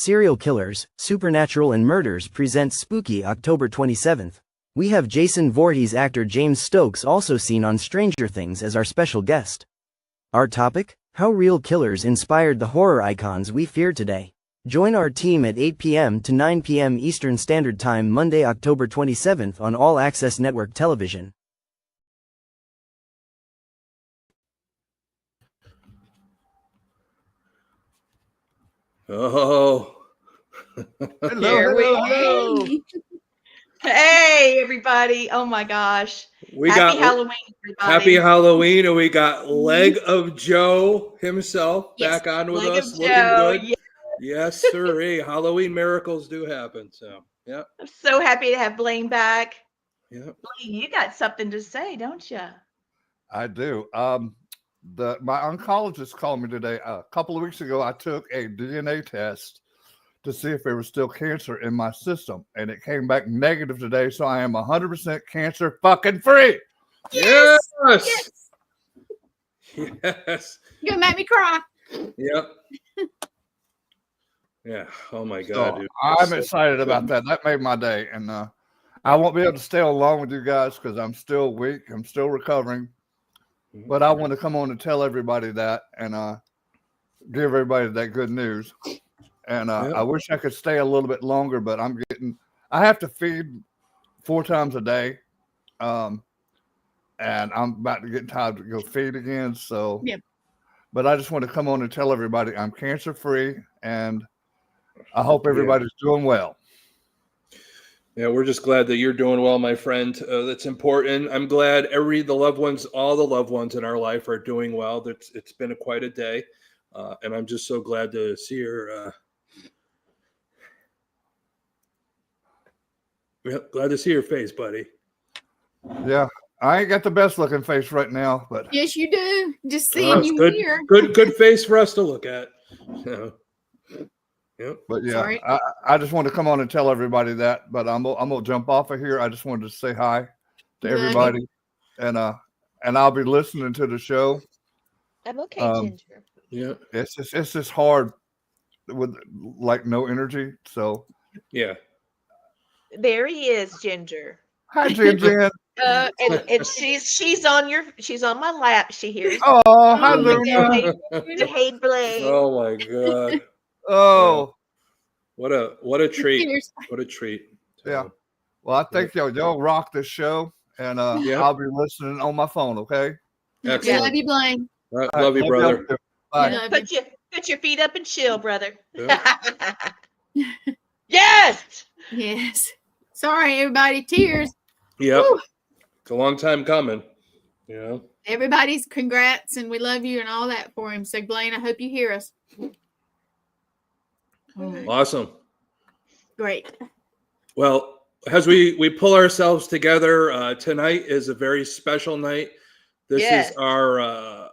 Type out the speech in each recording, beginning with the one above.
Serial Killers, Supernatural and Murders presents Spooky October 27th. We have Jason Voorhees actor James Stokes, also seen on Stranger Things, as our special guest. Our topic? How real killers inspired the horror icons we fear today. Join our team at 8 p.m. to 9 p.m. Eastern Standard Time Monday, October 27th on All Access Network Television. Oh, hello. Hey, everybody. Oh my gosh. Happy Halloween, everybody. Happy Halloween. And we got Leg of Joe himself back on with Leg us. of Looking Joe. good. Yes, sir. Halloween miracles do happen. So, yeah. I'm so happy to have Blaine back. Yeah. Blaine, you got something to say, don't you? I do. My oncologist called me today. A couple of weeks ago, I took a DNA test to see if there was still cancer in my system, and it came back negative today. So I am 100% cancer fucking free. Yes. Yes. Yes. You're gonna make me cry. Yep. Yeah. Oh my God, So dude. I'm excited about that. That made my day, and I won't be able to stay along with you guys because I'm still weak. I'm still recovering. But I want to come on and tell everybody that and give everybody that good news. And I wish I could stay a little bit longer, but I have to feed 4 times a day. And I'm about to get tired to go feed again. So, but I just want to come on and tell everybody I'm cancer free, and I hope everybody's doing well. Yeah, we're just glad that you're doing well, my friend. That's important. I'm glad all the loved ones in our life are doing well. It's been quite a day, and I'm just so glad to see her. Glad to see your face, buddy. Yeah, I ain't got the best looking face right now, but yes, you do. Just seeing you good, here. Good face for us to look at. So, yep. But yeah, I just want to come on and tell everybody that. But I'm gonna jump off of here. I just wanted to say hi to everybody, and I'll be listening to the show. I'm okay, Ginger. Yeah, it's just hard with like no energy. So yeah, there he is, Ginger. Hi, Ginger. And she's on my lap. She hears. Oh, hi, Luna. Hey, Blaine. Oh my God. Oh, what a treat! What a treat! So, yeah. Well, I think y'all rock this show, and I'll be listening on my phone. Okay. Excellent. Love you, Blaine. Right, love you, brother. Bye. Put your feet up and chill, brother. Yeah. Yes. Yes. Sorry, everybody. Tears. Yep. It's a long time coming. Yeah. Everybody's congrats, and we love you and all that for him. So, Blaine, I hope you hear us. Awesome. Great. Well, as we pull ourselves together, tonight is a very special night. This is our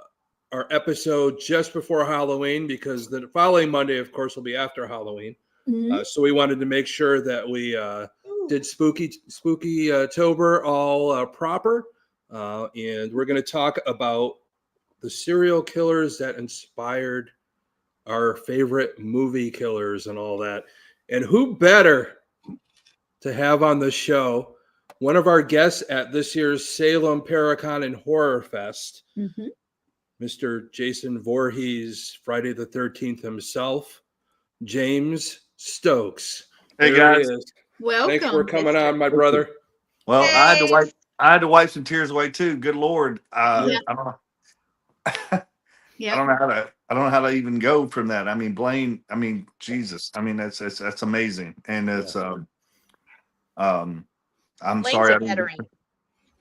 episode just before Halloween, because the following Monday, of course, will be after Halloween. So we wanted to make sure that we did spooky October all proper, and we're going to talk about the serial killers that inspired our favorite movie killers and all that. And who better to have on the show one of our guests at this year's Salem Paracon and Horror Fest, Mr. Jason Voorhees, Friday the 13th himself, James Stokes. Hey, guys. Welcome. Thanks for coming on, my brother. Well, I had to wipe some tears away too. Good Lord. I don't know. I don't know how to even go from that. I mean, Blaine, I mean, Jesus. I mean, that's amazing. And it's I'm Blaine's sorry. A veteran.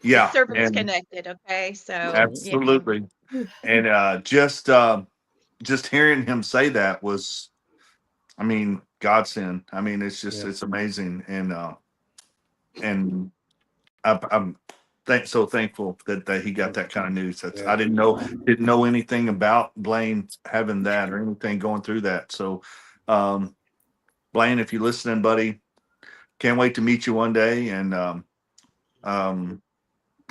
Yeah. Servants connected, okay? So absolutely. And just hearing him say that was, I mean, godsend. I mean, it's just it's amazing. And I'm so thankful that he got that kind of news. I didn't know anything about Blaine having that or anything going through that. So Blaine, if you're listening, buddy, can't wait to meet you one day. And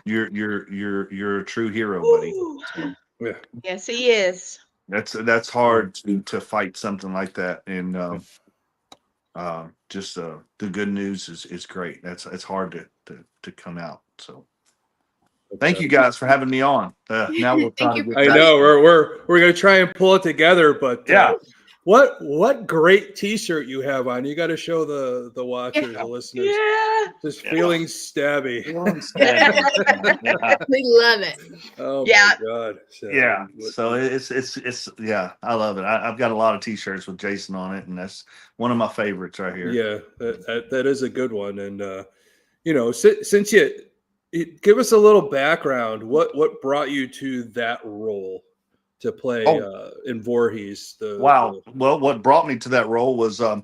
you're a true hero, buddy. So, yes, he is. That's hard to fight something like that. And just the good news is great. It's hard to come out. So thank you guys for having me on. Now we'll try to get I know we're gonna try and pull it together, but yeah. What great T-shirt you have on! You got to show the watchers, the listeners. Yeah. Just feeling stabby. We love it. Oh Yeah. my God! So it's yeah, I love it. I've got a lot of T-shirts with Jason on it, and that's one of my favorites right here. Yeah, that is a good one. And since you give us a little background, what brought you to that role to play in Voorhees? Well, what brought me to that role was I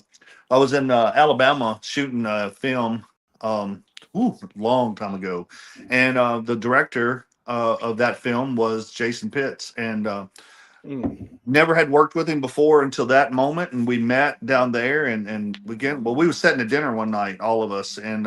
was in Alabama shooting a film long time ago, and the director of that film was Jason Pitts, and never had worked with him before until that moment, and we met down there, and again, we were sitting at dinner one night, all of us, and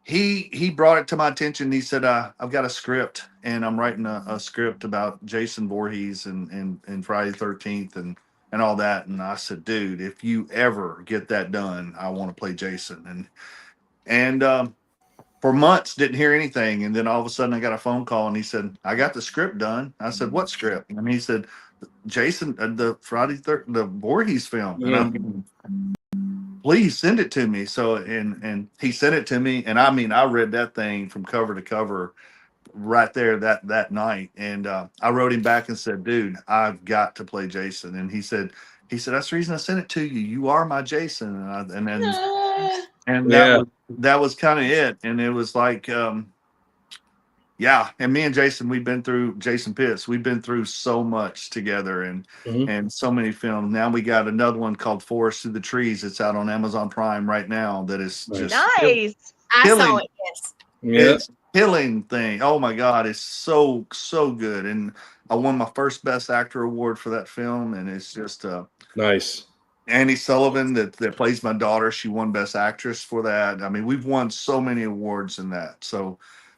he brought it to my attention. He said, I've got a script, and I'm writing a script about Jason Voorhees and Friday the 13th and all that. And I said, dude, if you ever get that done, I want to play Jason. And for months, didn't hear anything. And then all of a sudden I got a phone call, and he said, I got the script done. I said, what script? And he said, Jason, the the Voorhees film. Yeah. And please send it to me. So, and he sent it to me. And I mean, I read that thing from cover to cover right there that night. And I wrote him back and said, dude, I've got to play Jason. And he said, that's the reason I sent it to you. You are my Jason. And that was kind of it. And it was like, yeah. And me and Jason, Jason Pitts, we've been through so much together and so many films. Now we got another one called Forest Through the Trees. It's out on Amazon Prime right now. That is just nice. I saw it. Yes. Yeah. It's killing thing. Oh my God. It's so good. And I won my first Best Actor award for that film. And it's just Nice. Annie Sullivan that plays my daughter. She won Best Actress for that. I mean, we've won so many awards in that. So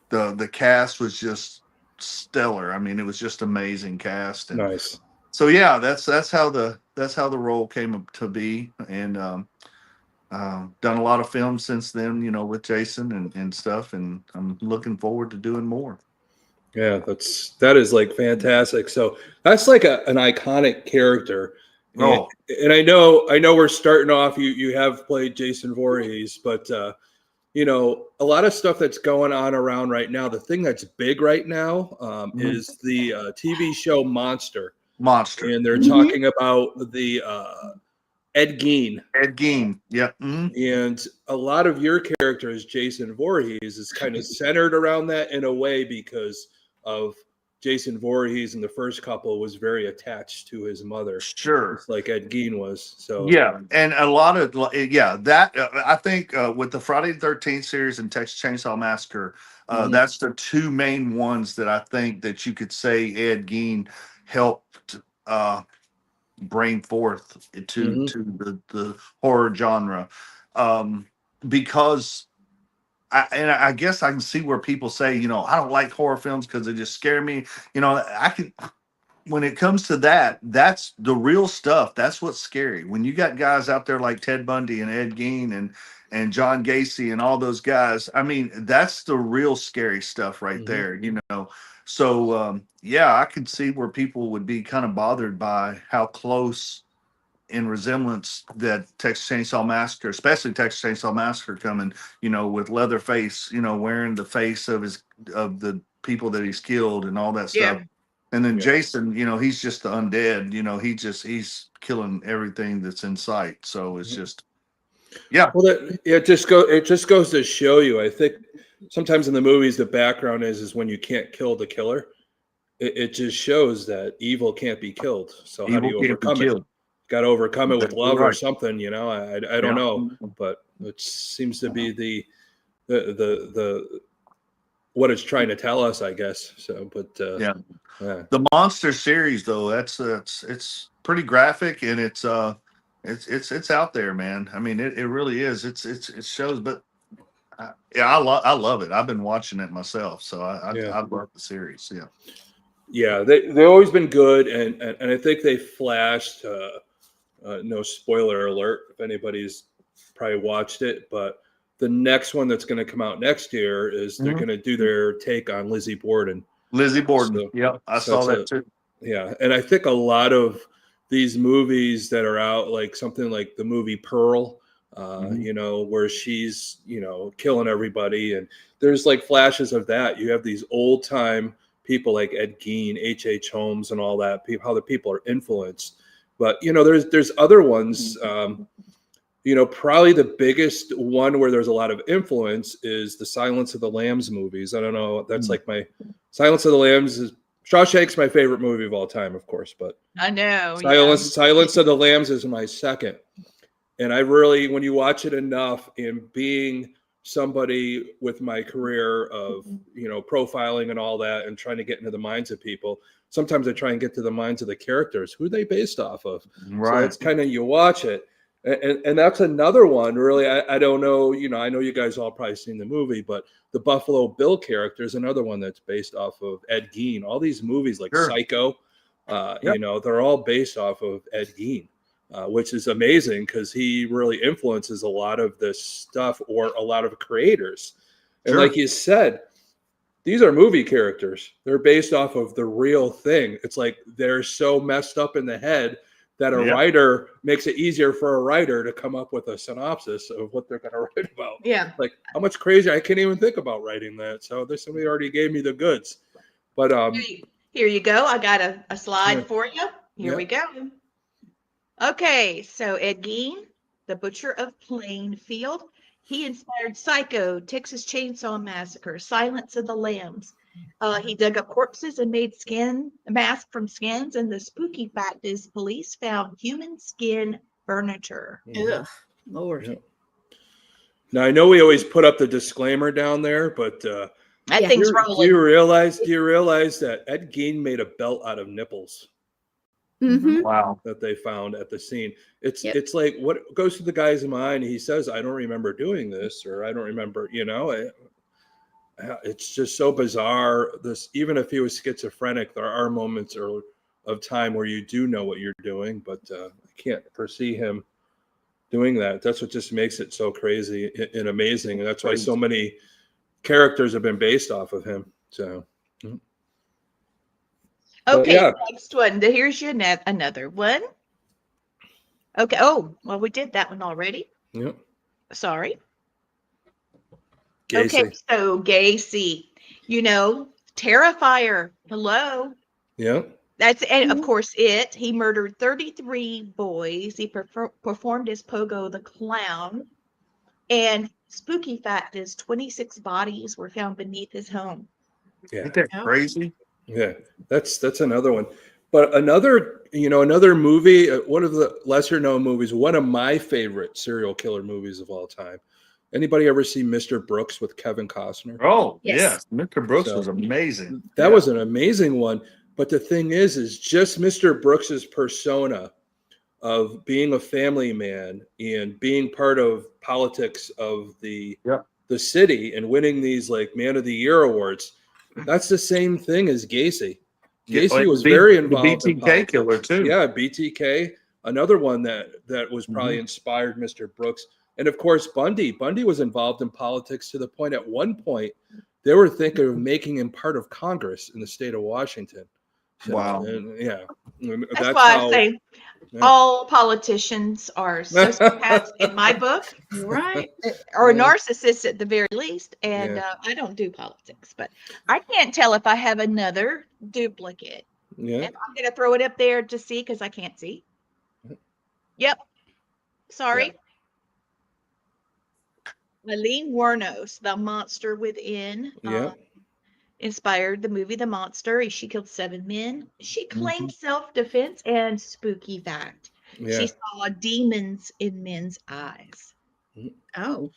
the cast was just stellar. I mean, it was just amazing cast. And nice. So yeah, that's how the role came up to be. And done a lot of films since then, with Jason and stuff. And I'm looking forward to doing more. Yeah, that is like fantastic. So that's like an iconic character. Oh, and I know we're starting off. You have played Jason Voorhees, but a lot of stuff that's going on around right now. The thing that's big right now is the TV show Monster, and they're talking about the Ed Gein. Yeah. And a lot of your characters, Jason Voorhees, is kind of centered around that in a way because of Jason Voorhees in the first couple was very attached to his mother. Sure. Just like Ed Gein was. So yeah. And a lot of, that I think with the Friday the 13th series and Texas Chainsaw Massacre, that's the two main ones that I think that you could say Ed Gein helped bring forth to the horror genre, because I guess I can see where people say, I don't like horror films because they just scare me. When it comes to that, that's the real stuff. That's what's scary. When you got guys out there like Ted Bundy and Ed Gein and John Gacy and all those guys, I mean, that's the real scary stuff right there, So, I could see where people would be kind of bothered by how close in resemblance that Texas Chainsaw Massacre, especially Texas Chainsaw Massacre coming, with Leatherface, wearing the face of the people that he's killed and all that stuff. And then Jason, he's just the undead, he's killing everything that's in sight. So it's just, yeah. Well, it just goes to show you, I think sometimes in the movies, the background is when you can't kill the killer. It just shows that evil can't be killed. So how do you overcome it? Got to overcome it with love or something, I don't know, but it seems to be the what it's trying to tell us, I guess. So, but the Monster series though, it's pretty graphic and it's out there, man. I mean, it really is. It shows, but I love it. I've been watching it myself, so I love the series. Yeah, they've always been good, and I think they flashed. No spoiler alert if anybody's probably watched it, but the next one that's going to come out next year is they're going to do their take on Lizzie Borden. So, yep, I saw that too. Yeah, and I think a lot of these movies that are out, like something like the movie Pearl, you know, where she's, you know, killing everybody, and there's like flashes of that. You have these old time people like Ed Gein, H.H. Holmes, and all that. How the people are influenced, but you know, there's other ones. You know, probably the biggest one where there's a lot of influence is the Silence of the Lambs movies. I don't know. That's like my Silence of the Lambs is Shawshank's my favorite movie of all time, of course, but I know. Silence of the Lambs is my second. And I really, when you watch it enough, and being somebody with my career of, you know, profiling and all that and trying to get into the minds of people, sometimes I try and get to the minds of the characters. Who are they based off of? Right. So it's kind of, you watch it. And that's another one, really. I don't know, you know, I know you guys all probably seen the movie, but the Buffalo Bill character is another one that's based off of Ed Gein. All these movies like Psycho, you know, they're all based off of Ed Gein, which is amazing because he really influences a lot of this stuff, or a lot of creators. And like you said, these are movie characters. They're based off of the real thing. It's like they're so messed up in the head that a writer makes it easier for a writer to come up with a synopsis of what they're going to write about. Yeah. Like how much crazy, I can't even think about writing that. So there's somebody already gave me the goods. But here you go. I got a slide for you. Here we go. Okay. So Ed Gein, the Butcher of Plainfield, he inspired Psycho, Texas Chainsaw Massacre, Silence of the Lambs. He dug up corpses and made a mask from skins. And the spooky fact is, police found human skin furniture. Ugh, Lord. Yeah. Now I know we always put up the disclaimer down there, but that thing's rolling. Do you realize that Ed Gein made a belt out of nipples? Wow. That they found at the scene. It's like, what goes through the guy's mind? He says, I don't remember doing this, or I don't remember, you know. It's just so bizarre. This, even if he was schizophrenic, there are moments of time where you do know what you're doing, but I can't foresee him doing that. That's what just makes it so crazy and amazing, and that's why so many characters have been based off of him. So, okay, next one. Here's your another one. Okay. Oh, well, we did that one already. Yep. Sorry. Gacy. Okay, so Gacy, you know, Terrifier. Hello. Yeah. That's, and of course, he murdered 33 boys. He performed as Pogo the Clown. And spooky fact is 26 bodies were found beneath his home. Yeah. Ain't that crazy? Yeah, that's another one. But another movie, one of the lesser known movies, one of my favorite serial killer movies of all time. Anybody ever see Mr. Brooks with Kevin Costner? Oh, yes. Mr. Brooks was amazing. That was an amazing one. But the thing is just Mr. Brooks's persona of being a family man and being part of politics of the city and winning these like Man of the Year awards. That's the same thing as Gacy. Gacy was very involved. The BTK killer too. Yeah, BTK, another one that was probably inspired Mr. Brooks. And of course, Bundy. Bundy was involved in politics to the point at one point they were thinking of making him part of Congress in the state of Washington. So, wow. And, that's why I say all politicians are sociopaths in my book, right? Or narcissists at the very least. And I don't do politics, but I can't tell if I have another duplicate. Yeah. And I'm going to throw it up there to see because I can't see. Yep. Sorry. Yeah. Eileen Wuornos, The Monster Within, inspired the movie The Monster. She killed 7 men. She claimed self-defense and spooky fact. Yeah. She saw demons in men's eyes. Oh.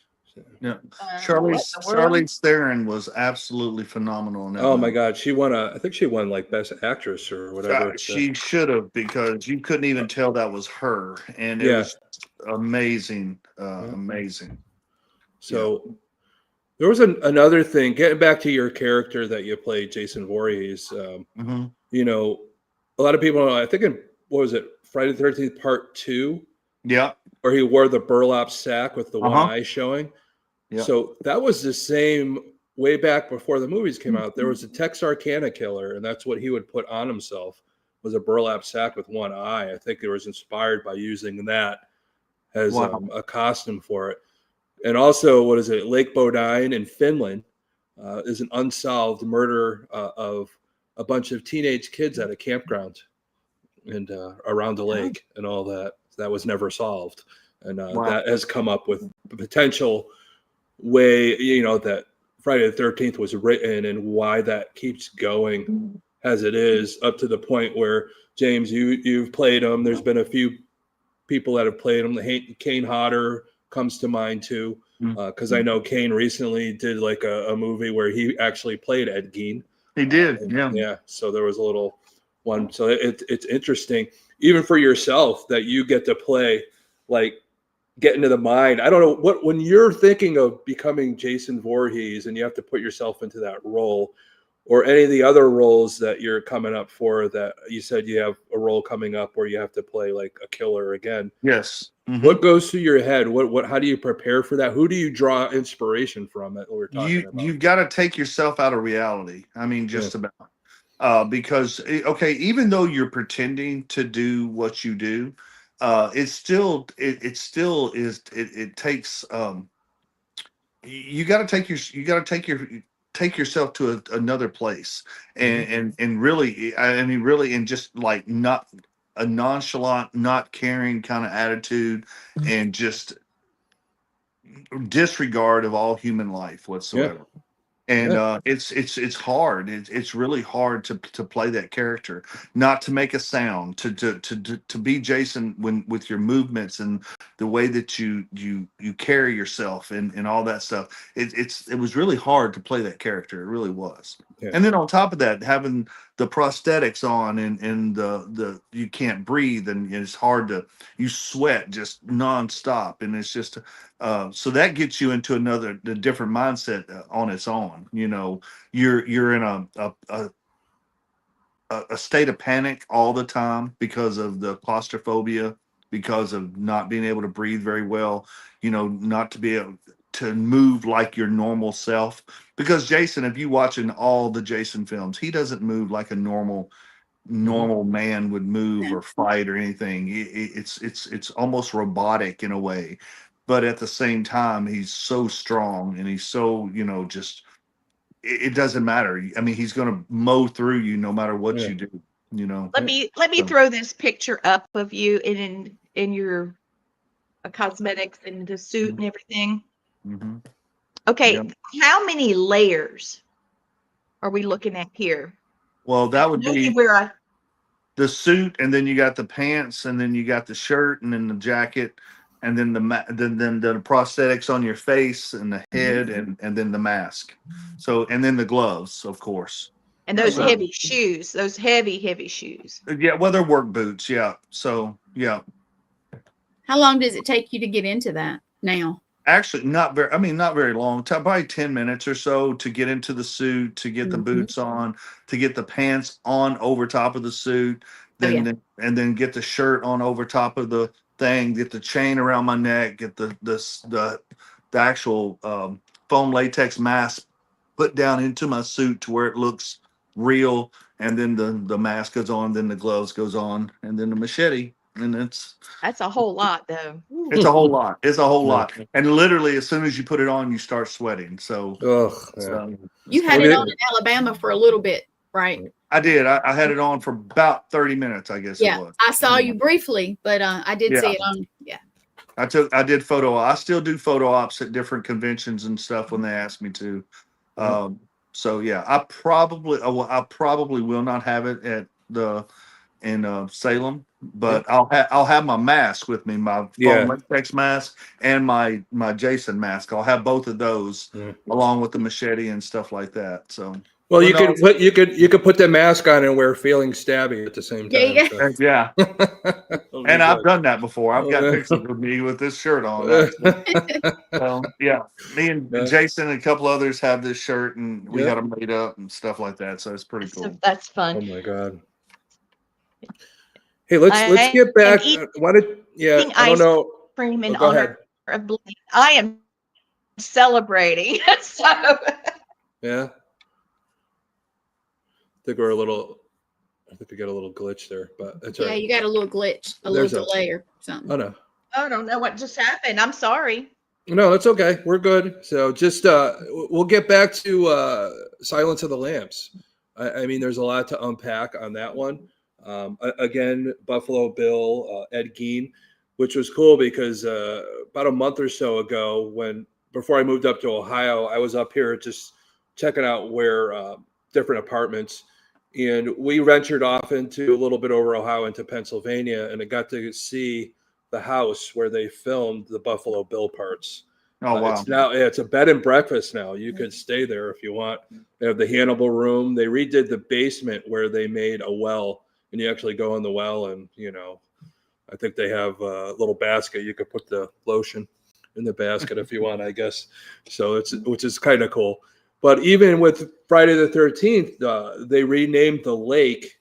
Yeah. Charlize Theron was absolutely phenomenal in that movie. My God. She won I think she won like Best Actress or whatever. She should have, because you couldn't even tell that was her. And it was amazing. Amazing. So there was another thing, getting back to your character that you played, Jason Voorhees. You know, a lot of people know, I think what was it, Friday the 13th Part 2? Yeah. or he wore the burlap sack with the one eye showing. Yep. So that was the same way back before the movies came out. There was a Texarkana killer, and that's what he would put on himself, was a burlap sack with one eye. I think it was inspired by using that as a costume for it. And also, what is it? Lake Bodine in Finland is an unsolved murder of a bunch of teenage kids at a campground and around the lake and all that. That was never solved. And that has come up with the potential way, that Friday the 13th was written and why that keeps going as it is, up to the point where, James, you've played them. There's been a few people that have played them. Kane Hodder comes to mind too, because I know Kane recently did like a movie where he actually played Ed Gein. He did, yeah. So there was a little one. So it's interesting, even for yourself, that you get to play, like, get into the mind. I don't know when you're thinking of becoming Jason Voorhees and you have to put yourself into that role, or any of the other roles that you're coming up for, that you said you have a role coming up where you have to play like a killer again. Yes. Mm-hmm. What goes through your head? How do you prepare for that? Who do you draw inspiration from that we're talking about? You've got to take yourself out of reality. I mean, just about, because, okay, even though you're pretending to do what you do, it still takes, you got to take yourself to another place, and really, I mean, really, and just like not a nonchalant, not caring kind of attitude, and just disregard of all human life whatsoever. And it's hard. It's really hard to play that character, not to make a sound, to be Jason with your movements and the way that you carry yourself and all that stuff. It was really hard to play that character. It really was. Yeah. And then on top of that, having the prosthetics on and the you can't breathe, and it's hard you sweat just nonstop, and it's just so that gets you into a different mindset on its own. You're in a state of panic all the time because of the claustrophobia, because of not being able to breathe very well, not to be able to move like your normal self. Because Jason, if you watching all the Jason films, he doesn't move like a normal man would move or fight or anything. It's almost robotic in a way, but at the same time, he's so strong and he's so, just, it doesn't matter. I mean, he's going to mow through you no matter what you do, Let me throw this picture up of you in your cosmetics and the suit and everything. Mm-hmm. Okay. Yep. How many layers are we looking at here? Well, that would be the suit, and then you got the pants, and then you got the shirt, and then the jacket, and then then the prosthetics on your face and the head, and then the mask. So, and then the gloves, of course. And those heavy shoes, those heavy shoes. Yeah, well, they're work boots. Yeah. So, yeah. How long does it take you to get into that now? Actually, not very long. Probably 10 minutes or so to get into the suit, to get the boots on, to get the pants on over top of the suit, and then get the shirt on over top of the thing, get the chain around my neck, get the actual foam latex mask put down into my suit to where it looks real, and then the mask goes on, then the gloves goes on, and then the machete. And that's a whole lot, though. It's a whole lot. It's a whole lot. And literally, as soon as you put it on, you start sweating. So, you had it on in Alabama for a little bit, right? I did. I had it on for about 30 minutes, I guess. Yeah, it was. I saw you briefly, but I did see it on. Yeah. I did I still do photo ops at different conventions and stuff when they ask me to. So yeah, I probably will not have it in Salem, but I'll have my mask with me, my foam latex mask and my Jason mask. I'll have both of those along with the machete and stuff like that. So, well, you could put the mask on and wear Feeling Stabby at the same time. Yeah. And I've done that before. I've got pictures of me with this shirt on. So, yeah, me and Jason and a couple others have this shirt, and we got them made up and stuff like that. So it's pretty cool. That's fun. Oh my God. Hey, let's get back. I don't know. cream in go ahead. honor of Blaine. I am celebrating. So Yeah. I think we got a little glitch there, but that's Yeah, right. you got a little glitch, a There's little delay or something. Oh no. I don't know what just happened. I'm sorry. No, it's okay. We're good. So just we'll get back to Silence of the Lambs. I mean, there's a lot to unpack on that one. Again, Buffalo Bill, Ed Gein, which was cool because about a month or so ago, before I moved up to Ohio, I was up here just checking out where different apartments, and we ventured off into a little bit over Ohio into Pennsylvania, and I got to see the house where they filmed the Buffalo Bill parts. Oh wow! It's a bed and breakfast now. You could stay there if you want. They have the Hannibal room. They redid the basement where they made a well, and you actually go in the well, and I think they have a little basket. You could put the lotion in the basket if you want, I guess. So which is kind of cool. But even with Friday the 13th, they renamed the lake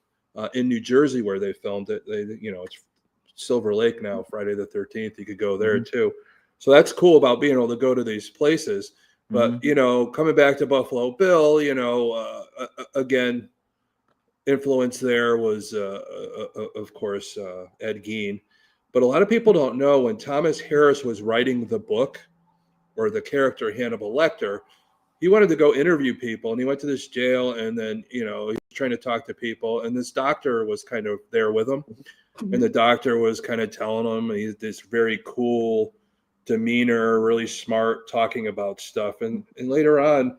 in New Jersey where they filmed it. It's Silver Lake now. Friday the 13th, you could go there too. So that's cool about being able to go to these places. But coming back to Buffalo Bill, again, influence there was, of course, Ed Gein. But a lot of people don't know when Thomas Harris was writing the book or the character Hannibal Lecter, he wanted to go interview people, and he went to this jail, and then he was trying to talk to people, and this doctor was kind of there with him, and the doctor was kind of telling him he's this very cool demeanor, really smart, talking about stuff, and later on,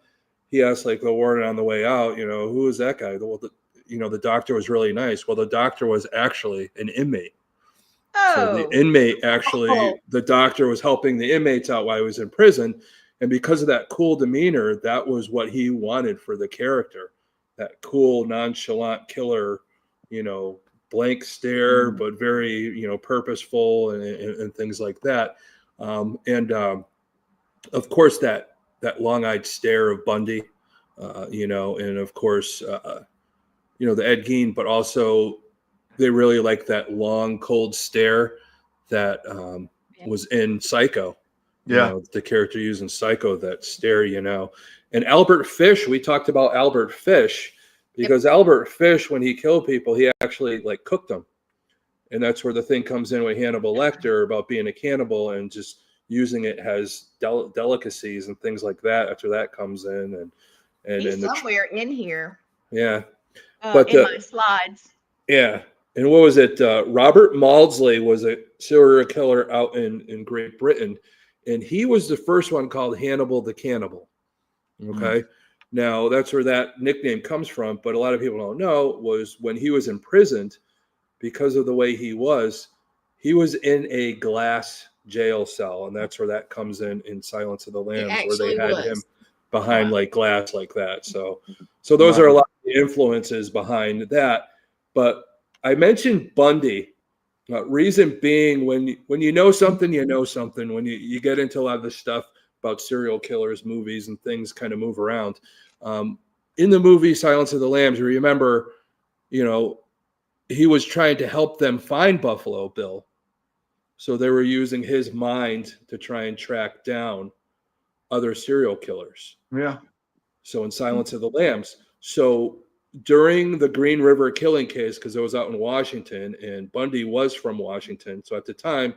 he asked like the warden on the way out, who is that guy? Well, the doctor was really nice. Well, the doctor was actually an inmate. So the inmate the doctor was helping the inmates out while he was in prison. And because of that cool demeanor, that was what he wanted for the character. That cool, nonchalant killer, blank stare, but very, purposeful and things like that. Of course, that long-eyed stare of Bundy, and of course, the Ed Gein, but also they really like that long, cold stare that was in Psycho. The character used in Psycho, that stare, And Albert Fish, we talked about Albert Fish because Albert Fish, when he killed people, he actually cooked them. And that's where the thing comes in with Hannibal Lecter about being a cannibal and just using it as delicacies and things like that. After that comes in, and he's somewhere in here. Yeah, but in my slides. Yeah, and what was it? Robert Maudsley was a serial killer out in Great Britain, and he was the first one called Hannibal the Cannibal. Okay, now that's where that nickname comes from. But a lot of people don't know was when he was imprisoned. Because of the way he was in a glass jail cell, and that's where that comes in Silence of the Lambs, where they had him behind glass like that. So those are a lot of the influences behind that. But I mentioned Bundy. Reason being, when you know something, you know something. When you get into a lot of the stuff about serial killers, movies, and things kind of move around. In the movie Silence of the Lambs, you remember, he was trying to help them find Buffalo Bill. So they were using his mind to try and track down other serial killers. Yeah. So in Silence of the Lambs. So during the Green River killing case, because it was out in Washington and Bundy was from Washington. So at the time,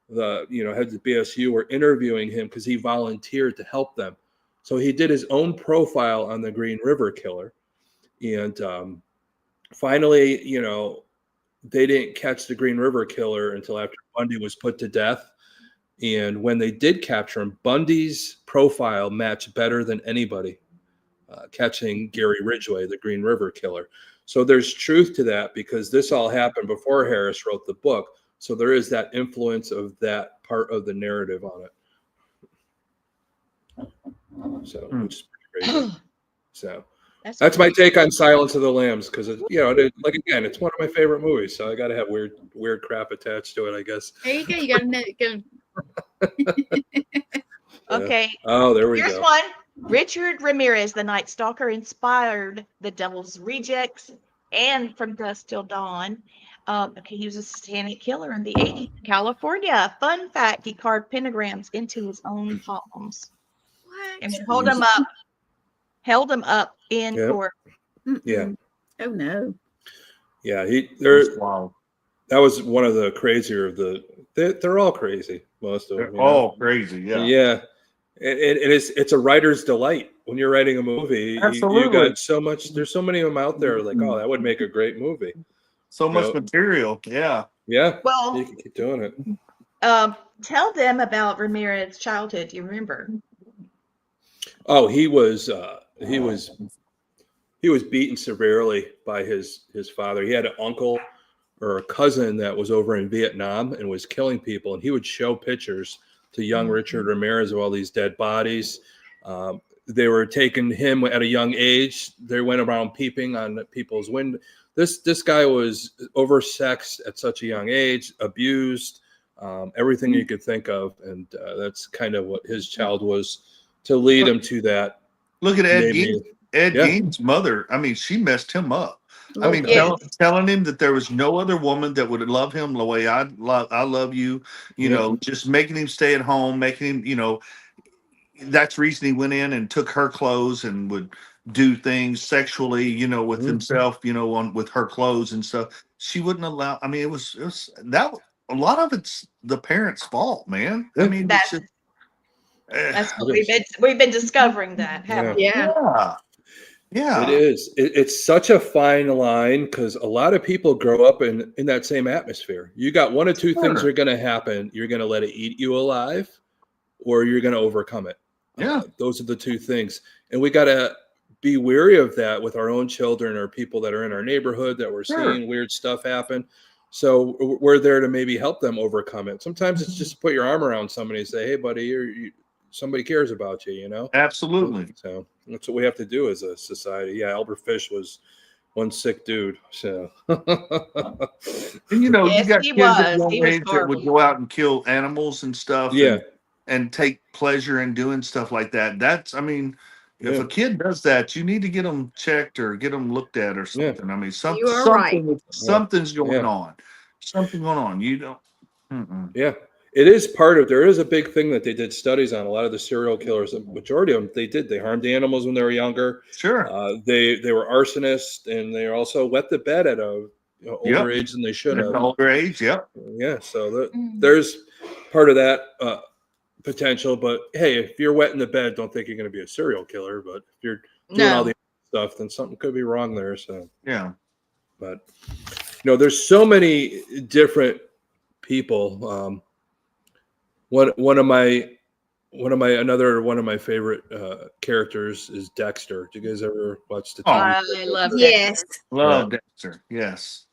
the heads of BSU were interviewing him because he volunteered to help them. So he did his own profile on the Green River killer. And finally, they didn't catch the Green River killer until after Bundy was put to death. And when they did capture him, Bundy's profile matched better than anybody, catching Gary Ridgway, the Green River killer. So there's truth to that because this all happened before Harris wrote the book. So there is that influence of that part of the narrative on it. So, which is pretty crazy. So. That's my take on Silence of the Lambs because again, it's one of my favorite movies, so I got to have weird crap attached to it, I guess. There you go. You got to go. Okay. Oh, there we go. Here's one. Richard Ramirez, the Night Stalker, inspired The Devil's Rejects and From Dusk Till Dawn. Okay, he was a satanic killer in the 80s in California. Fun fact, he carved pentagrams into his own palms. What? And held him up in court. Yeah. Oh no. Yeah, Wow. that was one of the crazier of the. They're all crazy, most of them. They're all crazy. Yeah. Yeah, and it's a writer's delight when you're writing a movie. Absolutely. You got so much. There's so many of them out there. Like, oh, that would make a great movie. So much material. Yeah. Yeah. Well, you can keep doing it. Tell them about Ramirez's childhood. Do you remember? Oh, he was beaten severely by his father. He had an uncle or a cousin that was over in Vietnam and was killing people, and he would show pictures to young Richard Ramirez of all these dead bodies. They were taking him at a young age. They went around peeping on people's window. This guy was oversexed at such a young age, abused, everything you could think of, and that's kind of what his child was to lead him to that. Look at Ed Gein. Ed Gein's mother. I mean, she messed him up. I mean, telling him that there was no other woman that would love him the way I love you. You know, just making him stay at home, making him. You know, that's the reason he went in and took her clothes and would do things sexually. You know, with himself. You know, with her clothes and stuff. She wouldn't allow. I mean, it was that. A lot of it's the parents' fault, man. I mean, that's what we've been discovering that, haven't we? Yeah, it is. It's such a fine line because a lot of people grow up in that same atmosphere. You got one of two things are going to happen. You're going to let it eat you alive, or you're going to overcome it. Yeah, those are the two things, and we got to be wary of that with our own children or people that are in our neighborhood that we're seeing weird stuff happen. So we're there to maybe help them overcome it. Sometimes it's just put your arm around somebody and say, "Hey, buddy, somebody cares about you." You know, absolutely. So that's what we have to do as a society. Yeah, Albert Fish was one sick dude. So, and you know, you got kids at young age that would go out and kill animals and stuff. Yeah, and take pleasure in doing stuff like that. That's, I mean, if a kid does that, you need to get them checked or get them looked at or something. I mean, something's going on. Something going on. You don't. Yeah, it is part of. There is a big thing that they did studies on. A lot of the serial killers, the majority of them, they harmed animals when they were younger. Sure. They were arsonists, and they also wet the bed at a older age than they should have. Older age, yep. Yeah, so there's part of that potential. But hey, if you're wet in the bed, don't think you're going to be a serial killer. But if you're doing all the stuff, then something could be wrong there. So yeah. But there's so many different people. One of my favorite characters is Dexter. Do you guys ever watch the TV? I love Dexter. Love Dexter. Yes.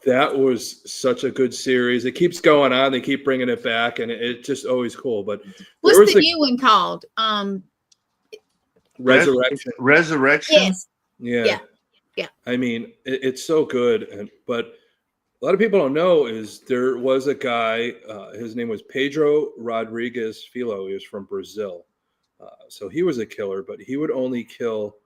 That was such a good series. It keeps going on. They keep bringing it back, and it's just always cool. But what's the new one called? Resurrection. Resurrection. Yes. Yeah. I mean, it's so good, but a lot of people don't know is there was a guy. His name was Pedro Rodrigues Filho. He was from Brazil, so he was a killer, but he would only kill,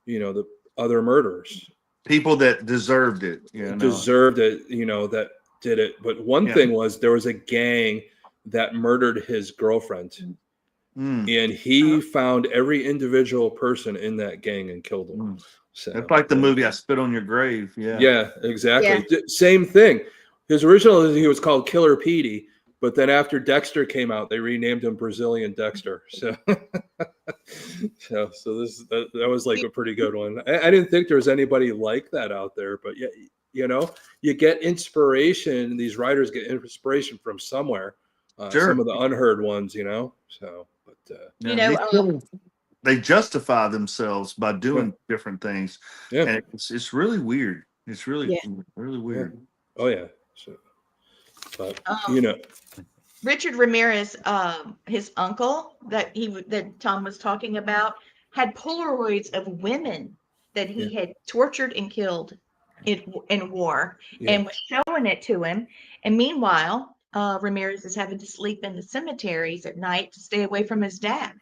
the other murderers. People that deserved it, that did it. But one thing was there was a gang that murdered his girlfriend, and he found every individual person in that gang and killed them. So, it's like the movie I Spit on Your Grave. Yeah, exactly. Yeah. Same thing. He was called Killer Petey, but then after Dexter came out, they renamed him Brazilian Dexter. So, that was like a pretty good one. I didn't think there was anybody like that out there, but you get inspiration. These writers get inspiration from somewhere. Some of the unheard ones, So, but they justify themselves by doing different things. Yeah. And it's really weird. It's really, really weird. Yeah. Oh yeah. So, but Richard Ramirez, his uncle that Tom was talking about had Polaroids of women that he had tortured and killed in war and was showing it to him. And meanwhile, Ramirez is having to sleep in the cemeteries at night to stay away from his dad.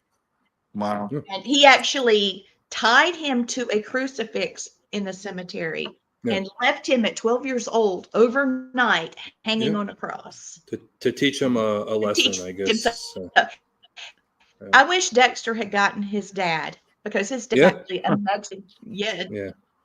Wow. And he actually tied him to a crucifix in the cemetery and left him at 12 years old overnight hanging on a cross. To teach him a lesson, I guess. So. I wish Dexter had gotten his dad, because his dad actually imagine.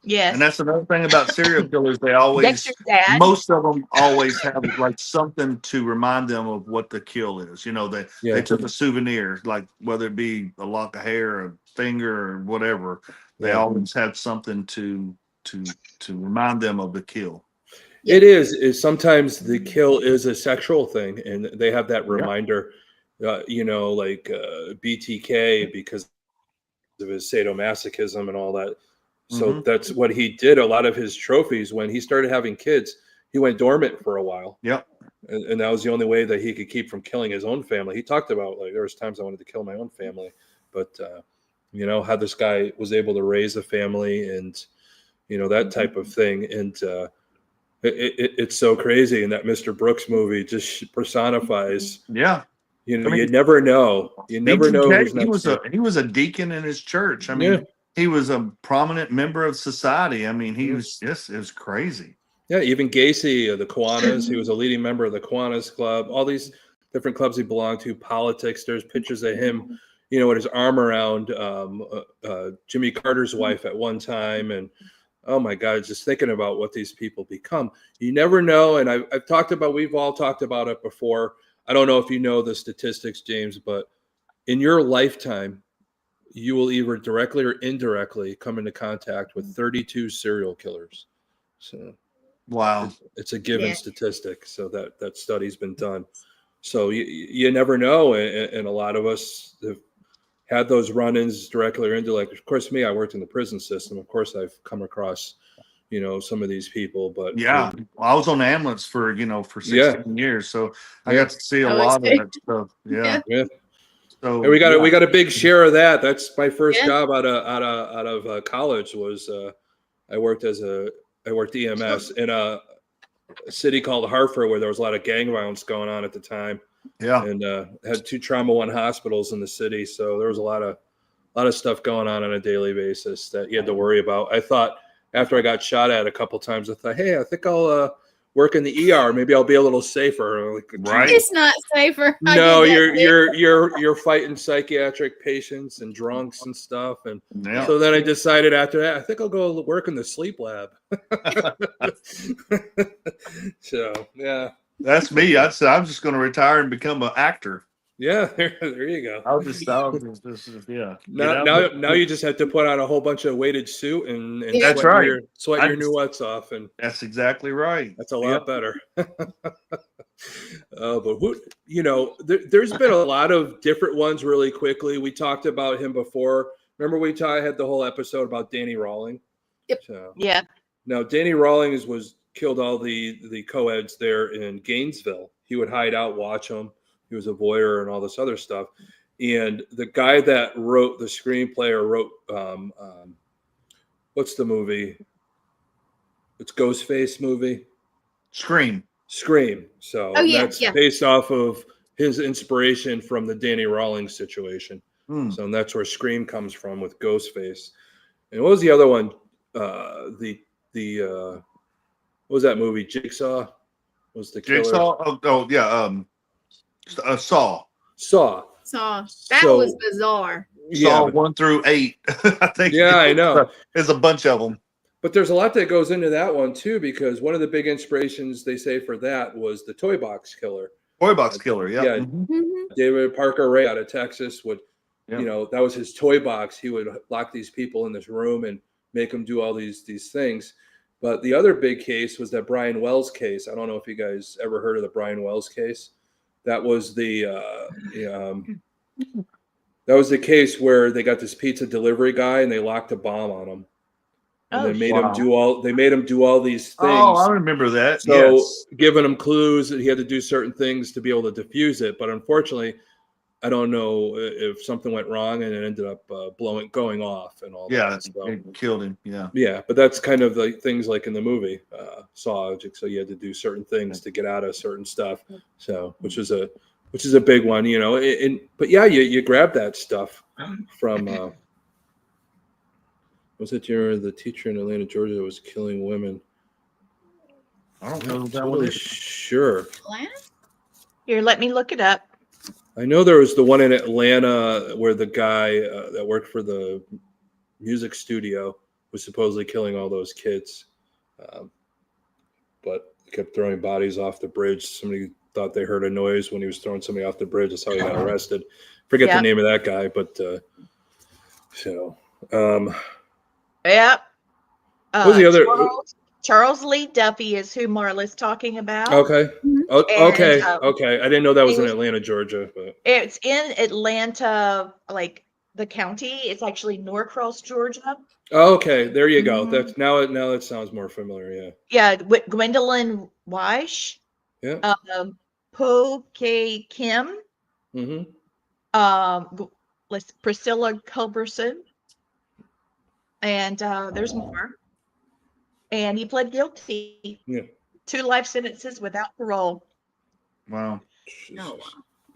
Yes. And that's another thing about serial killers. They always, Dexter's dad. most of them always have like something to remind them of what the kill is. You know, they took a souvenir, like whether it be a lock of hair, a finger, or whatever. They always have something to remind them of the kill. It is sometimes the kill is a sexual thing, and they have that reminder. You know, like BTK, because of his sadomasochism and all that. So that's what he did. A lot of his trophies, when he started having kids, he went dormant for a while. Yep. And that was the only way that he could keep from killing his own family. He talked about, like, there was times I wanted to kill my own family, but you know, how this guy was able to raise a family and, you know, that type of thing. And it's so crazy. And that Mr. Brooks movie just personifies. Yeah. You know, you never know. You never know. He was a deacon in his church. I mean, he was a prominent member of society. I mean, he was just, it was crazy. Yeah, even Gacy, the Kiwanis, he was a leading member of the Kiwanis Club. All these different clubs he belonged to. Politics. There's pictures of him, you know, with his arm around Jimmy Carter's wife at one time, and oh my God, just thinking about what these people become. You never know. And I've talked about. We've all talked about it before. I don't know if you know the statistics, James, but in your lifetime, you will either directly or indirectly come into contact with 32 serial killers. So, wow, it's a given statistic. So that study's been done. So you never know, and a lot of us have had those run-ins directly or indirectly. Of course, me, I worked in the prison system. Of course, I've come across, you know, some of these people, but well, I was on the ambulance for 16 years, so I got to see a lot of that stuff. Yeah. So and we got a big share of that. That's my first job out of college. Was I worked EMS in a city called Hartford, where there was a lot of gang violence going on at the time. Yeah, and had 2 Trauma 1 hospitals in the city, so there was a lot of stuff going on a daily basis that you had to worry about. I thought, after I got shot at a couple times, I thought, hey, I think I'll work in the ER. Maybe I'll be a little safer. Like, right? It's not safer. No, you're fighting psychiatric patients and drunks and stuff. And so then I decided after that, I think I'll go work in the sleep lab. So yeah, that's me. I said I'm just going to retire and become an actor. Yeah, there you go. I'll just yeah. Now you just have to put on a whole bunch of weighted suit and that's sweat your nuts off, and that's exactly right. That's a lot better. But there's been a lot of different ones. Really quickly, we talked about him before. Remember, I had the whole episode about Danny Rawling. Yep. So, yeah. Now Danny Rawlings killed all the co-eds there in Gainesville. He would hide out, watch them. He was a voyeur and all this other stuff. And the guy that wrote the screenplay or wrote, what's the movie? It's Ghostface movie. Scream. So that's based off of his inspiration from the Danny Rawlings situation. So that's where Scream comes from with Ghostface. And what was the other one? What was that movie? Jigsaw was the killer. Jigsaw? Oh yeah. Saw. That was bizarre. Saw 1 through 8. I think. Yeah, I know. There's a bunch of them. But there's a lot that goes into that one too, because one of the big inspirations they say for that was the Toy Box Killer. Toy Box Killer, yeah. Mm-hmm. David Parker Ray out of Texas would, that was his toy box. He would lock these people in this room and make them do all these things. But the other big case was that Brian Wells case. I don't know if you guys ever heard of the Brian Wells case. That was the case where they got this pizza delivery guy and they locked a bomb on him. And they made him do all these things. Oh, I remember that. So giving him clues that he had to do certain things to be able to defuse it. But unfortunately, I don't know if something went wrong and it ended up going off and all that. Yeah, so, it killed him. Yeah. Yeah, but that's kind of the things like in the movie Saw. So you had to do certain things to get out of certain stuff. So which is a big one, but yeah, you grab that stuff from was it the teacher in Atlanta, Georgia that was killing women? I don't know that Totally one is. sure. Atlanta? Here, let me look it up. I know there was the one in Atlanta where the guy that worked for the music studio was supposedly killing all those kids, but kept throwing bodies off the bridge. Somebody thought they heard a noise when he was throwing somebody off the bridge. That's how he got arrested. Forget the name of that guy, but Yep. what was the other? Charles Lee Duffy is who Marla's talking about. Okay. Okay. Okay. I didn't know that was in was- Atlanta, Georgia, but It's in Atlanta, like the county. It's actually Norcross, Georgia. okay. There you go. That's now it sounds more familiar. Yeah. Yeah, Gwendolyn Weish, Yeah. Po K Kim, Mm-hmm. Priscilla Culberson, and there's more. And he pled guilty. Yeah. 2 life sentences without parole. Wow. Oh, wow.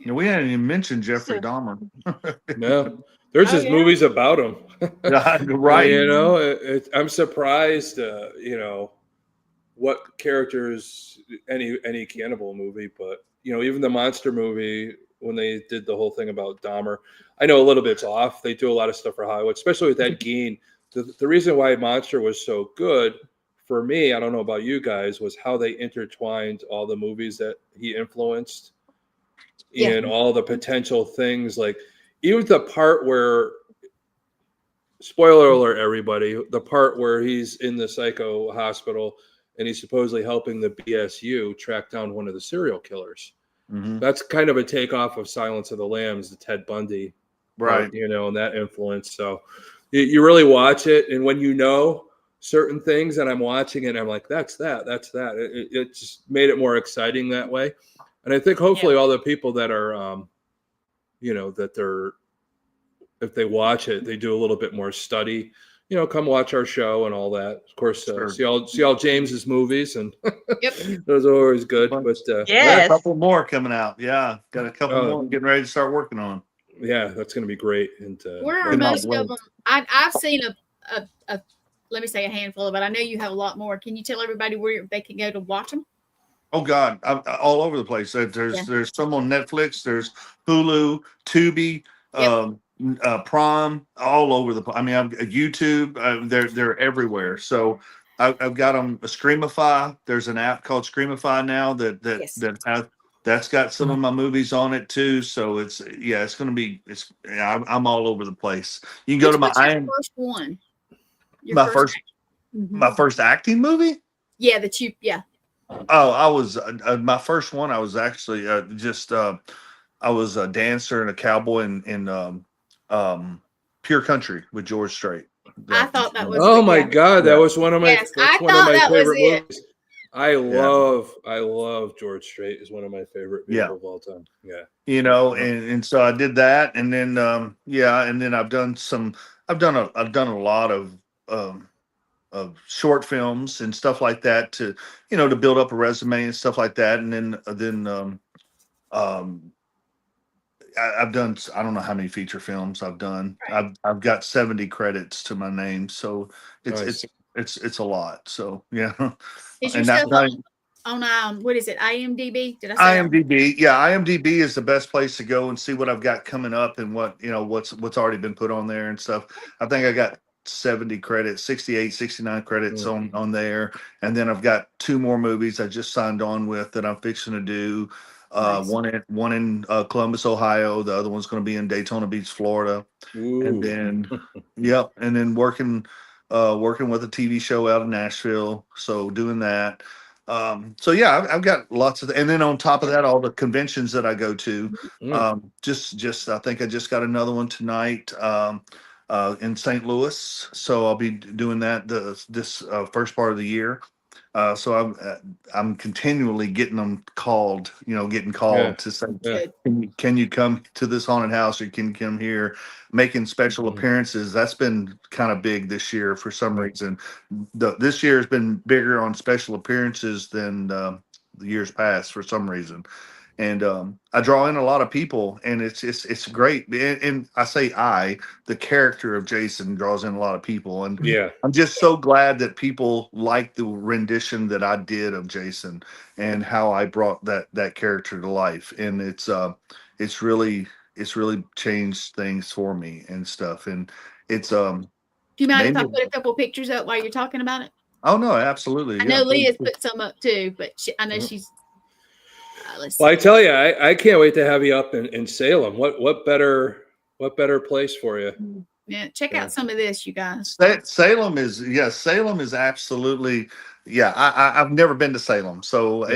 No, we hadn't even mentioned Jeffrey Dahmer. No, there's just movies about him. Right. You know, I'm surprised. You know, what characters any cannibal movie, but you know, even the monster movie when they did the whole thing about Dahmer, I know a little bit's off. They do a lot of stuff for Hollywood, especially with that Gein. The reason why Monster was so good for me, I don't know about you guys, was how they intertwined all the movies that he influenced and all the potential things. Like even the part where, spoiler alert, everybody, the part where he's in the psycho hospital and he's supposedly helping the BSU track down one of the serial killers. Mm-hmm. That's kind of a takeoff of Silence of the Lambs, the Ted Bundy, Right? You know, and that influence. So you really watch it, and when you know certain things, and I'm watching it, I'm like, that's that. It just made it more exciting that way. And I think hopefully all the people that are, you know, that they're, if they watch it, they do a little bit more study. You know, come watch our show and all that. Of course, see all James's movies, and those are always good. But got a couple more coming out. Yeah, got a couple more getting ready to start working on. Yeah, that's going to be great. And where are most of them? I've seen a let me say a handful of it. I know you have a lot more. Can you tell everybody where they can go to watch them? Oh God, I'm all over the place. There's some on Netflix. There's Hulu, Tubi, Prime, all over the place. I mean, I've YouTube. They're everywhere. So I've got them. Screamify. There's an app called Screamify now that's got some of my movies on it too. So it's going to be. I'm all over the place. You can go to my first one. My first acting movie. Yeah, that you. Yeah. Oh, I was my first one. I was actually I was a dancer and a cowboy in Pure Country with George Strait. I thought that was. Oh my God, that was one of my. Yes, I thought that was it. Movies. I love George Strait. Is one of my favorite people of all time. Yeah, you know, and so I did that, and then and then I've done a lot of short films and stuff like that to build up a resume and stuff like that, and then I've done, I don't know how many feature films I've done. Right. I've got 70 credits to my name, so it's a lot. So yeah. Is your stuff on what is it, IMDb? Did I say IMDb? Yeah, IMDb is the best place to go and see what I've got coming up and what's already been put on there and stuff. I think I got 70 credits, 68, 69 credits on there, and then I've got 2 more movies I just signed on with that I'm fixing to do. Nice. One in Columbus, Ohio. The other one's going to be in Daytona Beach, Florida. Ooh. And then and then working with a TV show out of Nashville. So doing that. So yeah, I've got lots of, and then on top of that, all the conventions that I go to. Just I think I just got another one tonight in St. Louis. So I'll be doing that this first part of the year. So I'm continually getting called to say, can you come to this haunted house, or can you come here, making special appearances. That's been kind of big this year for some reason. This year has been bigger on special appearances than the years past for some reason. and I draw in a lot of people, and it's great. And I say the character of Jason draws in a lot of people, and Yeah. I'm just so glad that people like the rendition that I did of Jason and how I brought that character to life, and it's really changed things for me and stuff, and it's Do you mind if I maybe. put a couple pictures up while you're talking about it? Oh no, absolutely. I Yeah, know please. Leah's put some up too, but I know she's. Let's Well, see. I tell you, I can't wait to have you up in Salem. What better place for you? Yeah, check out some of this, you guys. Salem is absolutely, I've never been to Salem, so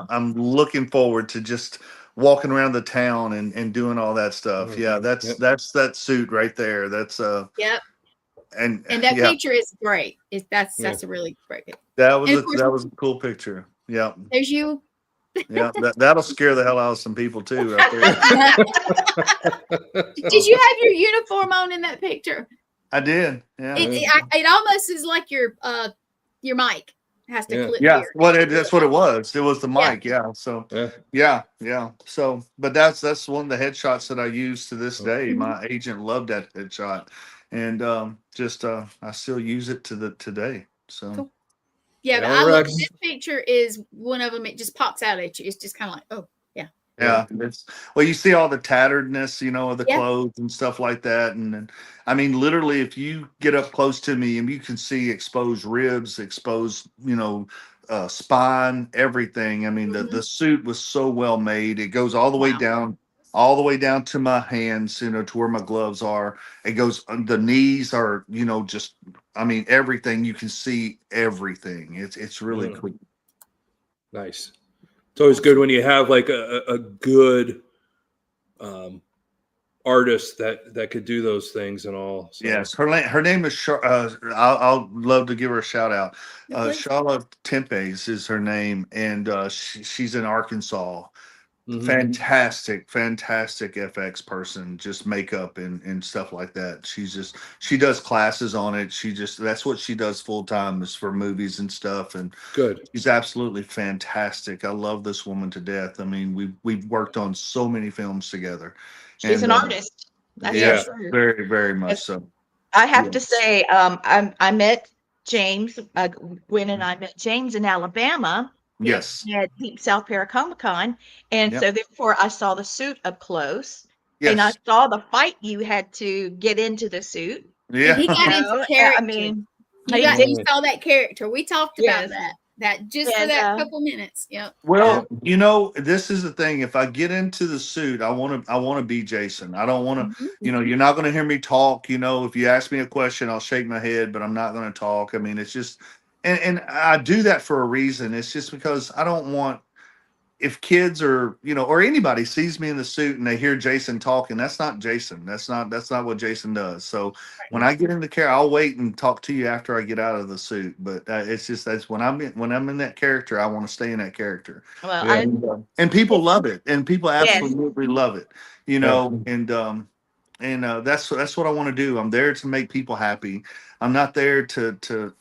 I'm looking forward to just walking around the town and doing all that stuff. Yeah, that's that suit right there. That's Yep. And that picture is great. That's a really great picture. That was a cool picture. Yeah. There's you. Yeah, that'll scare the hell out of some people too. Out there. Did you have your uniform on in that picture? I did. Yeah. It almost is like your mic has to clip. Yeah. Here. Well, that's what it was. It was the mic. Yeah. So yeah. So, but that's one of the headshots that I use to this day. My agent loved that headshot, and I still use it to today. So. Cool. Yeah, but I look. This picture is one of them. It just pops out at you. It's just kind of like, oh, yeah. Yeah, you see all the tatteredness, of the clothes and stuff like that, and I mean, literally, if you get up close to me and you can see exposed ribs, exposed, spine, everything. I mean, the suit was so well made. It goes all the way down, to my hands, to where my gloves are. It goes, the knees are, just, I mean, everything. You can see everything. It's really cool. Nice. It's always good when you have like a good artist that could do those things and all. So. Yes, her name is I'll love to give her a shout out. Charlotte Tempes is her name, and she's in Arkansas. Fantastic FX person, just makeup and stuff like that. She does classes on it. That's what she does full time, is for movies and stuff. And good. She's absolutely fantastic. I love this woman to death. I mean, we've worked on so many films together. She's an artist. That's true. Very, very much so. I have to say, I met James, Gwen and I met James in Alabama. Yes. At Deep South Paracomicon. And so therefore I saw the suit up close. Yes. And I saw the fight you had to get into the suit. Yeah. And he got into character. I mean, you saw that character. We talked about that. That just for that couple minutes. Yeah. Well, this is the thing. If I get into the suit, I want to be Jason. I don't want to, you're not going to hear me talk. If you ask me a question, I'll shake my head, but I'm not going to talk. I mean, it's just, and I do that for a reason. It's just because I don't want, if kids or anybody sees me in the suit and they hear Jason talking, that's not Jason. That's not what Jason does. So when I get into character, I'll wait and talk to you after I get out of the suit. But it's just, that's when I'm in that character, I want to stay in that character. Well, and people love it, and people absolutely love it. And that's what I want to do. I'm there to make people happy. I'm not there to.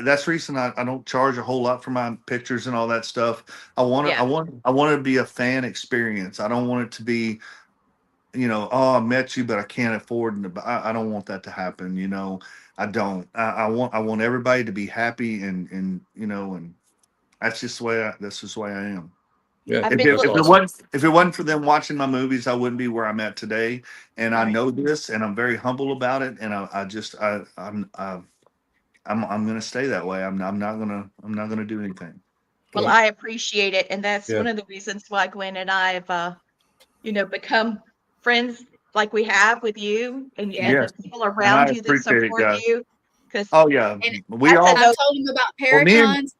That's the reason I don't charge a whole lot for my pictures and all that stuff. I want to be a fan experience. I don't want it to be, I met you, but I can't afford. I don't want that to happen. I don't. I want everybody to be happy and that's just the way I am. Yeah. If it wasn't for them watching my movies, I wouldn't be where I'm at today. And I know this, and I'm very humble about it. And I'm going to stay that way. I'm not going to do anything. Well, I appreciate it. And that's one of the reasons why Gwen and I have, become friends like we have with you and the people around you that support you. We all. I told him about Paracons.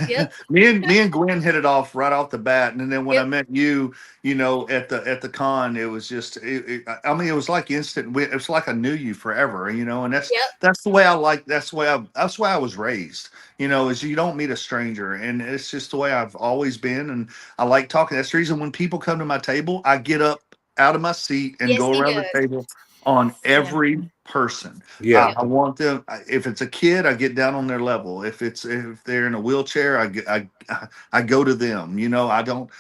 Yep. me and Gwen hit it off right off the bat, and then when I met you, at the con, it was just, it was like instant. It was like I knew you forever, and that's the way I like. That's the way I was raised. Is you don't meet a stranger, and it's just the way I've always been, and I like talking. That's the reason when people come to my table, I get up out of my seat and go around the table on every person. Yeah. I want them. If it's a kid, I get down on their level. If they're in a wheelchair, I go to them. You know, I don't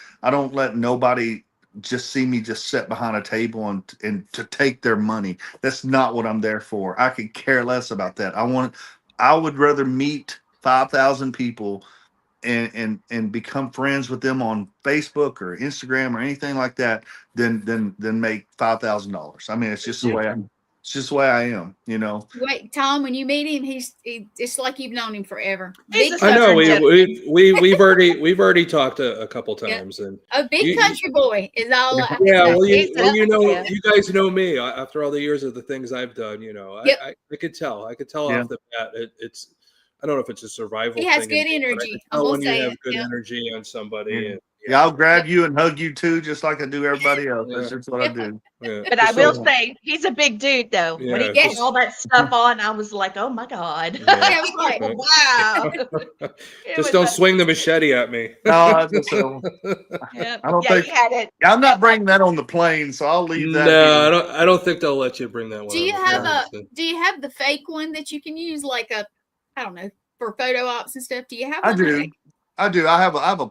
let nobody just see me just sit behind a table and to take their money. That's not what I'm there for. I could care less about that. I would rather meet 5,000 people and become friends with them on Facebook or Instagram or anything like that than make $5,000. I mean, it's just the way it's just the way I am, you know. Wait, Tom, when you meet him, it's like you've known him forever. I know we've already talked a couple times, and a big country boy is all. Yeah, well, you guys know me. After all the years of the things I've done, you know, I could tell off the bat. It's I don't know if it's a survival. He has thing good energy. when you have good energy on somebody. Yeah, I'll grab you and hug you too, just like I do everybody else. That's just what I do. But I will say he's a big dude, though. When he gets all that stuff on, I was like, "Oh my god!" Wow. Just don't swing the machete at me. No, I don't think. I'm not bringing that on the plane, so I'll leave that. No, I don't think they'll let you bring that one. Do you have the fake one that you can use, like I don't know, for photo ops and stuff? Do you have? I do. I have a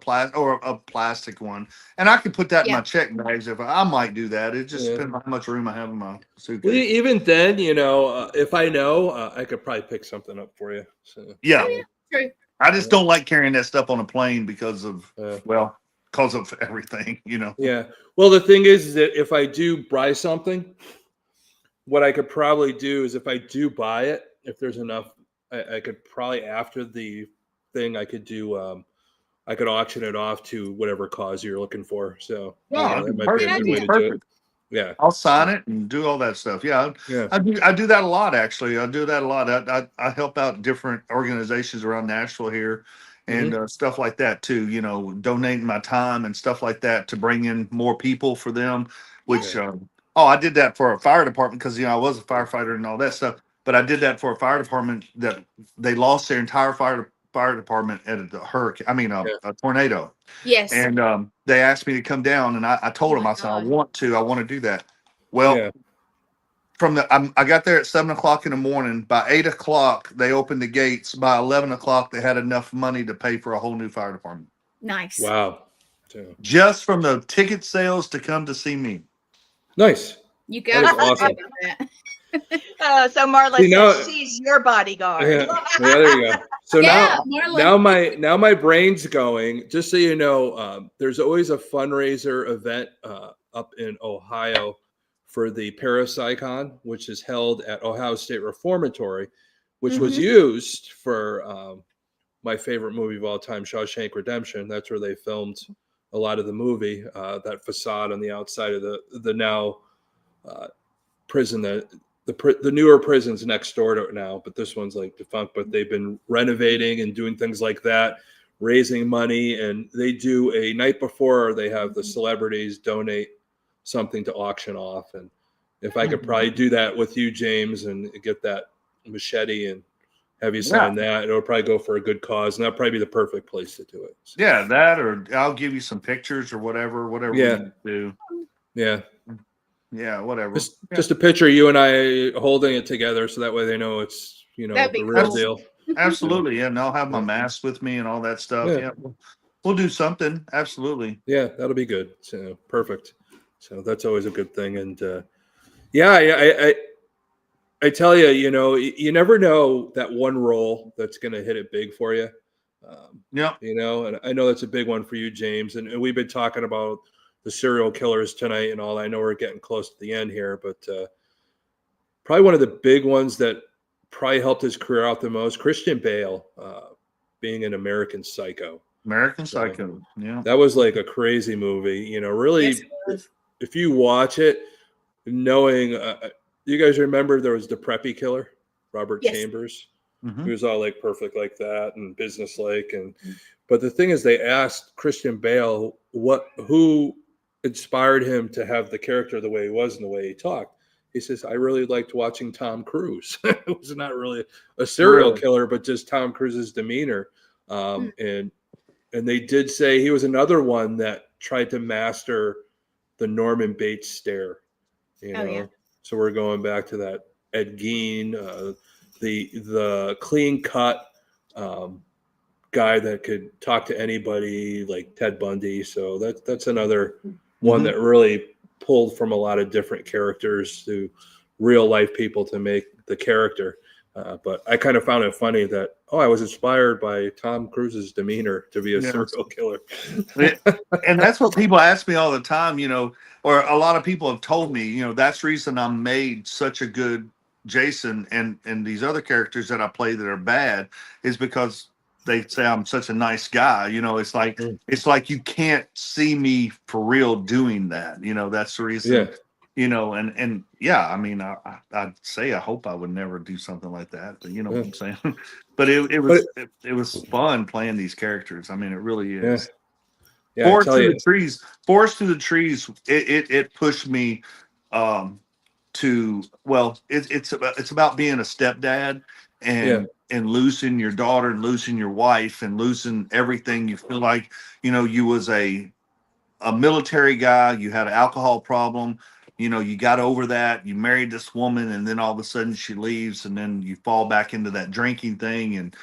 plastic one, and I can put that in my check bags if I might do that. It just depends on how much room I have in my suitcase. Well, even then, you know, if I know, I could probably pick something up for you. So. Yeah. True. I just don't like carrying that stuff on a plane because of everything, you know. Yeah. Well, the thing is that if I do buy something, what I could probably do is if I do buy it, if there's enough, I could probably after the thing I could do. I could auction it off to whatever cause you're looking for. So that might be a good way to do it. Yeah, I'll sign it and do all that stuff. Yeah. I do that a lot. Actually, I do that a lot. I help out different organizations around Nashville here, and stuff like that too. You know, donating my time and stuff like that to bring in more people for them. Which I did that for a fire department because I was a firefighter and all that stuff. But I did that for a fire department that they lost their entire fire department at a hurricane. I mean, a tornado. Yes. And they asked me to come down, and I told them, I said, I want to do that. Well, I got there at 7:00 in the morning. By 8:00, they opened the gates. By 11:00, they had enough money to pay for a whole new fire department. Nice. Wow. Just from the ticket sales to come to see me. Nice. You got awesome. So Marla says she's your bodyguard. There you go. So now my brain's going. Just so you know, there's always a fundraiser event up in Ohio for the Parapsychon, which is held at Ohio State Reformatory, which was used for my favorite movie of all time, Shawshank Redemption. That's where they filmed a lot of the movie. That facade on the outside of the now prison that. The newer prison's next door to it now, but this one's like defunct. But they've been renovating and doing things like that, raising money, and they do a night before. They have the celebrities donate something to auction off, and if I could probably do that with you, James, and get that machete and have you sign that, it'll probably go for a good cause, and that'd probably be the perfect place to do it. So. Yeah, that, or I'll give you some pictures or whatever we need to do. Yeah. Yeah, whatever. Just a picture of you and I holding it together, so that way they know it's the real deal. Absolutely, yeah. And I'll have my mask with me and all that stuff. Yeah, we'll do something. Absolutely. Yeah, that'll be good. So perfect. So that's always a good thing. And I tell you, you never know that one role that's going to hit it big for you. And I know that's a big one for you, James. And we've been talking about the serial killers tonight and all. I know we're getting close to the end here, but probably one of the big ones that probably helped his career out the most, Christian Bale, being an American Psycho. Psycho. Yeah. That was like a crazy movie, really. Yes, if you watch it, knowing, you guys remember there was the preppy killer, Robert Chambers. He was all like perfect like that and business-like. But the thing is, they asked Christian Bale who inspired him to have the character the way he was and the way he talked. He says, I really liked watching Tom Cruise. It was not really a serial killer, but just Tom Cruise's demeanor. And they did say he was another one that tried to master the Norman Bates stare. So we're going back to that Ed Gein, the clean cut guy that could talk to anybody, like Ted Bundy. So that's another one that really pulled from a lot of different characters to real life people to make the character. But I kind of found it funny that, I was inspired by Tom Cruise's demeanor to be a serial killer. And that's what people ask me all the time, or a lot of people have told me, that's the reason I made such a good Jason, and these other characters that I play that are bad is because they say I'm such a nice guy. It's like you can't see me for real doing that. That's the reason. And yeah, I mean, I'd say I hope I would never do something like that, but you know what I'm saying. But it was fun playing these characters. I mean, it really is. Yeah, Forest Through the Trees. It pushed me it's about being a stepdad and losing your daughter and losing your wife and losing everything. You feel like you was a military guy, you had an alcohol problem, you got over that, you married this woman, and then all of a sudden she leaves, and then you fall back into that drinking thing and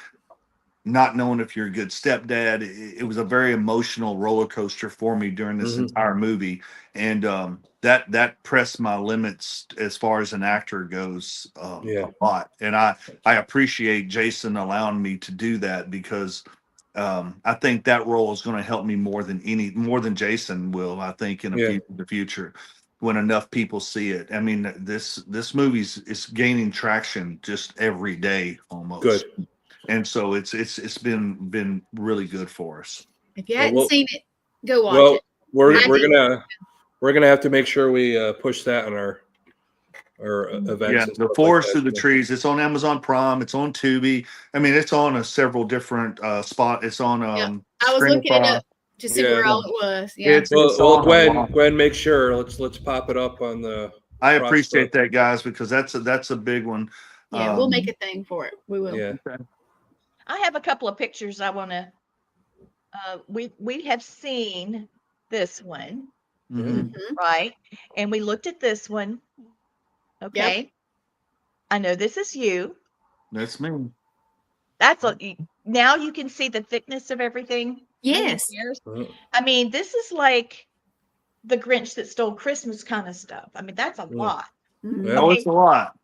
not knowing if you're a good stepdad. It was a very emotional roller coaster for me during this entire movie. And that pressed my limits as far as an actor goes a lot. And I appreciate Jason allowing me to do that, because I think that role is going to help me more than Jason will, I think, in the future, when enough people see it. I mean, this movie is gaining traction just every day almost. Good. And so it's been really good for us. If you hadn't seen it, go watch it. We're gonna have to make sure we push that on our events. Yeah, the Forest Through the Trees. It's on Amazon Prime. It's on Tubi. I mean, it's on several different spots. It's on. I was looking it up to see where all it was. Yeah. Well, Gwen, make sure. Let's pop it up on the. I appreciate that, guys, because that's a big one. Yeah, we'll make a thing for it. We will. Yeah. I have a couple of pictures I want to. We have seen this one, right? And we looked at this one. Okay. Yep. I know this is you. That's me. Now you can see the thickness of everything. Yes. I mean, this is like the Grinch that stole Christmas kind of stuff. I mean, that's a lot. Well, it's a lot.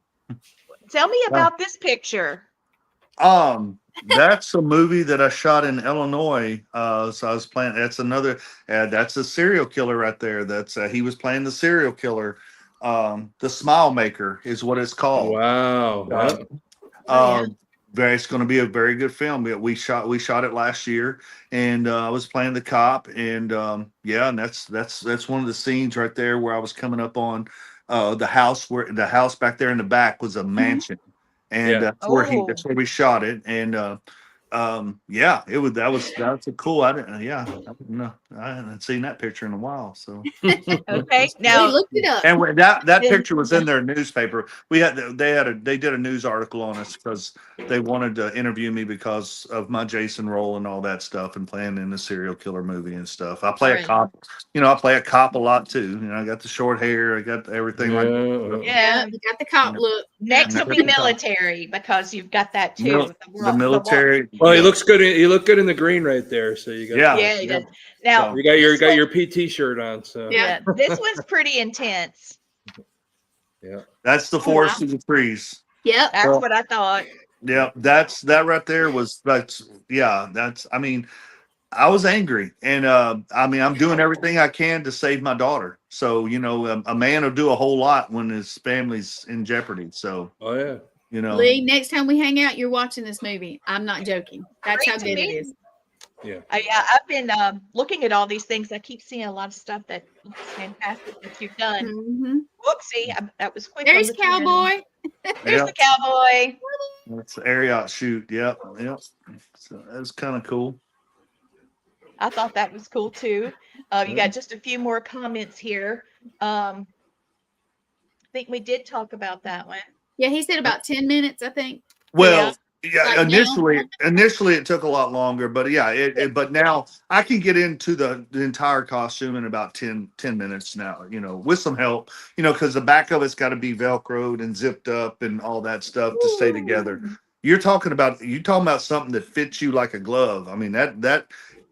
Tell me about this picture. That's a movie that I shot in Illinois. So I was playing. That's a serial killer right there. That's he was playing the serial killer. The Smile Maker is what it's called. Wow. It's going to be a very good film. We shot it last year, and I was playing the cop, and and that's one of the scenes right there where I was coming up on the house back there in the back was a mansion. And that's where we shot it, and that's a cool. I hadn't seen that picture in a while. So okay, now we looked it up, and that picture was in their newspaper. They did a news article on us because they wanted to interview me because of my Jason role and all that stuff, and playing in the serial killer movie and stuff. I play a cop. I play a cop a lot too. I got the short hair. I got everything like that. Yeah, you got the cop look. Next will be military, because you've got that too. The military. Well, he looks good. You look good in the green right there. So you got he does. Now you got your PT shirt on. So this one's pretty intense. Yeah, that's the Forest Through the Trees. Yep, that's what I thought. Yeah, that right there was I mean, I was angry, and I'm doing everything I can to save my daughter. So a man will do a whole lot when his family's in jeopardy. So Lee, next time we hang out, you're watching this movie. I'm not joking. That's how good it is. Yeah. I've been looking at all these things. I keep seeing a lot of stuff that looks fantastic that you've done. Mm-hmm. Whoopsie, that was quick. There's Cowboy. There's the Cowboy. That's the air shoot. Yep. So that was kind of cool. I thought that was cool too. You got just a few more comments here. I think we did talk about that one. Yeah, he said about 10 minutes, I think. Well, Yeah, Like initially it took a lot longer, but yeah, but now I can get into the entire costume in about 10 minutes now, with some help, because the back of it's got to be Velcroed and zipped up and all that stuff to stay together. You're talking about something that fits you like a glove. I mean,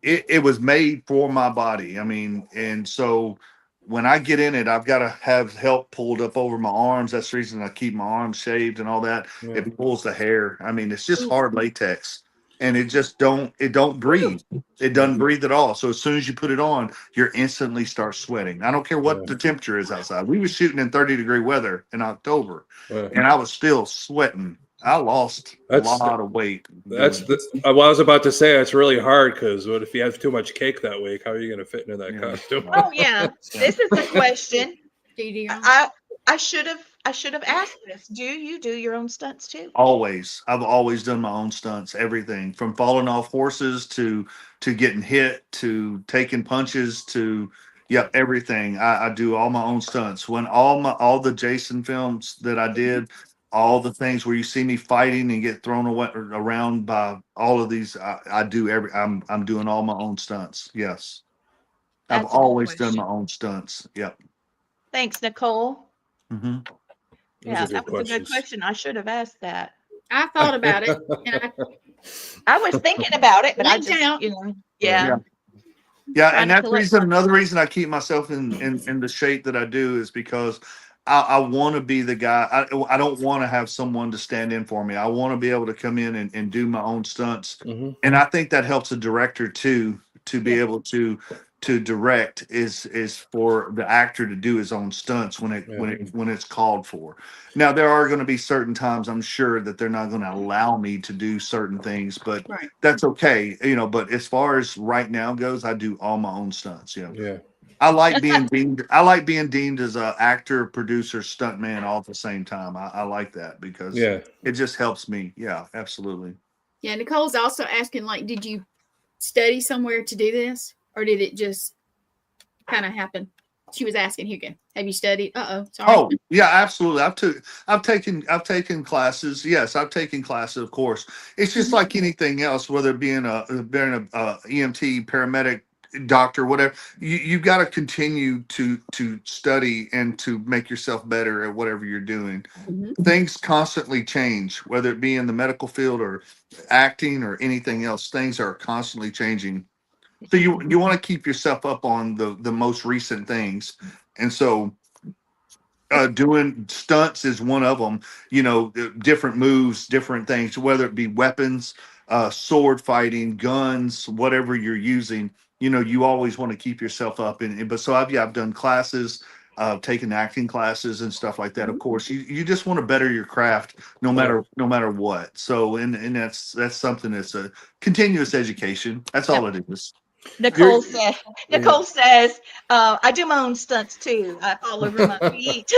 it was made for my body. I mean, and so when I get in it, I've got to have help pulled up over my arms. That's the reason I keep my arms shaved and all that. Yeah. It pulls the hair. I mean, it's just hard latex, and it don't breathe. It doesn't breathe at all. So as soon as you put it on, you're instantly start sweating. I don't care what the temperature is outside. We were shooting in 30-degree weather in October, and I was still sweating. I lost a lot of weight. What I was about to say. It's really hard because what if you have too much cake that week? How are you going to fit into that costume? Oh yeah, this is a question. I should have asked this. Do you do your own stunts too? Always. I've always done my own stunts. Everything from falling off horses to getting hit to taking punches to everything. I do all my own stunts. When all the Jason films that I did, all the things where you see me fighting and get thrown away around by all of these, I do I'm doing all my own stunts. Yes. I've always done my own stunts. Yep. Thanks, Nicole. Mm-hmm. Yeah, that was a good question. I should have asked that. I thought about it. And I was thinking about it, but I just, Yeah, and that's another reason I keep myself in the shape that I do is because I want to be the guy. I don't want to have someone to stand in for me. I want to be able to come in and do my own stunts. Mm-hmm. And I think that helps a director too, to be able to direct is for the actor to do his own stunts when it's called for. Now there are going to be certain times I'm sure that they're not going to allow me to do certain things, but that's okay. But as far as right now goes, I do all my own stunts. Yeah. I like being deemed. I like being deemed as an actor, producer, stuntman all at the same time. I like that because it just helps me. Yeah, absolutely. Yeah, Nicole's also asking, like, did you study somewhere to do this, or did it just kind of happen? She was asking, Hugo, have you studied? Sorry. Oh, yeah, absolutely. I've taken classes. Yes, I've taken classes, of course. It's just like anything else, whether it being a EMT, paramedic, doctor, whatever. You've got to continue to study and to make yourself better at whatever you're doing. Things constantly change, whether it be in the medical field or acting or anything else. Things are constantly changing. So you want to keep yourself up on the most recent things. And so doing stunts is one of them, different moves, different things, whether it be weapons, sword fighting, guns, whatever you're using, you always want to keep yourself up. But so I've done classes, taken acting classes and stuff like that. Of course, you just want to better your craft no matter what. So, and that's something that's a continuous education. That's all it is. Nicole says, I do my own stunts too. I fall over my feet.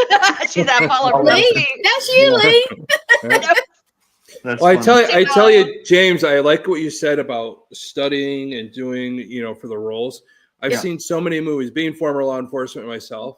She said, I fall over my feet. That's you, Lee. Well, I tell you, James, I like what you said about studying and doing, for the roles. I've seen so many movies, being former law enforcement myself.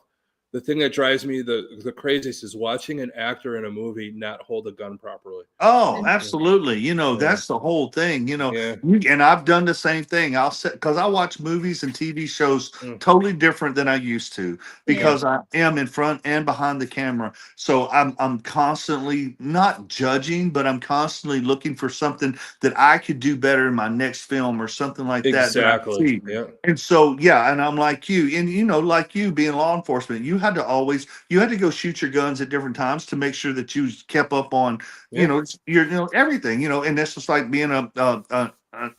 The thing that drives me the craziest is watching an actor in a movie not hold a gun properly. Oh, absolutely. That's the whole thing, and I've done the same thing. Because I watch movies and TV shows totally different than I used to because I am in front and behind the camera. So I'm constantly not judging, but I'm constantly looking for something that I could do better in my next film or something like that. Exactly. Yeah. And so, and I'm like you, and like you being law enforcement, you had to go shoot your guns at different times to make sure that you kept up on, your everything, and that's just like being in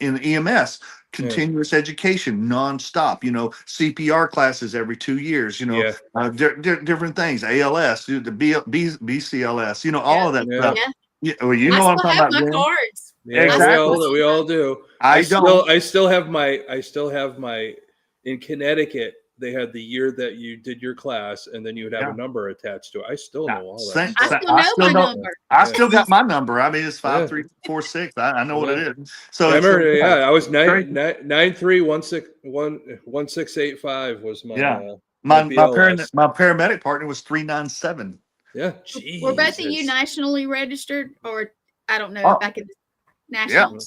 EMS, continuous education, nonstop, CPR classes every 2 years, different things, ALS, the BCLS, all of that stuff. Yeah, well, I what I'm talking about. My cards. Yeah, exactly. We all do. I still have my in Connecticut. They had the year that you did your class, and then you would have a number attached to it. I still know all that. I still know my number. I still got my number. I mean, it's 5346. I know what it is. So I remember, I was 931611685 was my my paramedic partner was 397. Yeah, geez. Were both of you nationally registered, or I don't know back in national.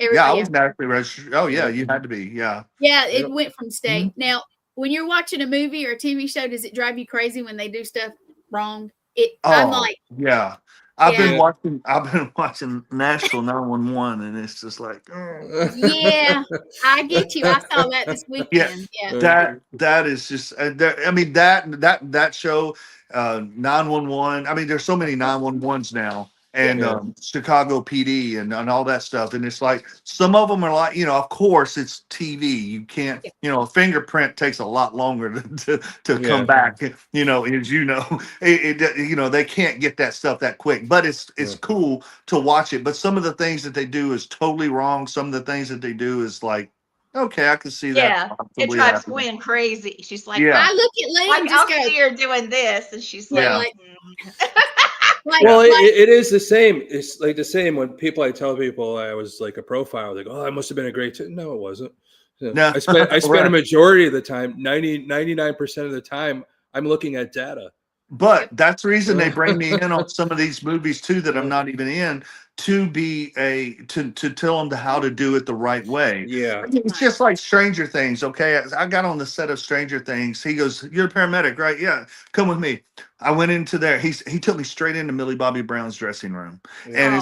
I was nationally registered. Oh yeah, you had to be. Yeah. Yeah, it went from state. Now, when you're watching a movie or a TV show, does it drive you crazy when they do stuff wrong? I'm like, yeah. I've been watching Nashville 911, and it's just like, yeah, I get you. I saw that this weekend. Yeah. That is just. I mean that show, 911. I mean, there's so many 911s now, and Chicago PD and all that stuff, and it's like some of them are like, of course it's TV. You can't, a fingerprint takes a lot longer to come back. As they can't get that stuff that quick, but it's cool to watch it. But some of the things that they do is totally wrong. Some of the things that they do is like, okay, I can see that. Yeah, it drives Gwen crazy. She's like, I look at Lynn, like, I'll see her doing this, and she's like, well, it is the same. It's like the same when I tell people I was like a profile, like, oh, I must have been a great. No, it wasn't. No, I spent a majority of the time, 99% of the time, I'm looking at data. But that's the reason they bring me in on some of these movies too that I'm not even in, to be to tell them how to do it the right way. Yeah, it's just like Stranger Things. Okay, I got on the set of Stranger Things. He goes, "You're a paramedic, right? Yeah, come with me." I went into there. He took me straight into Millie Bobby Brown's dressing room, and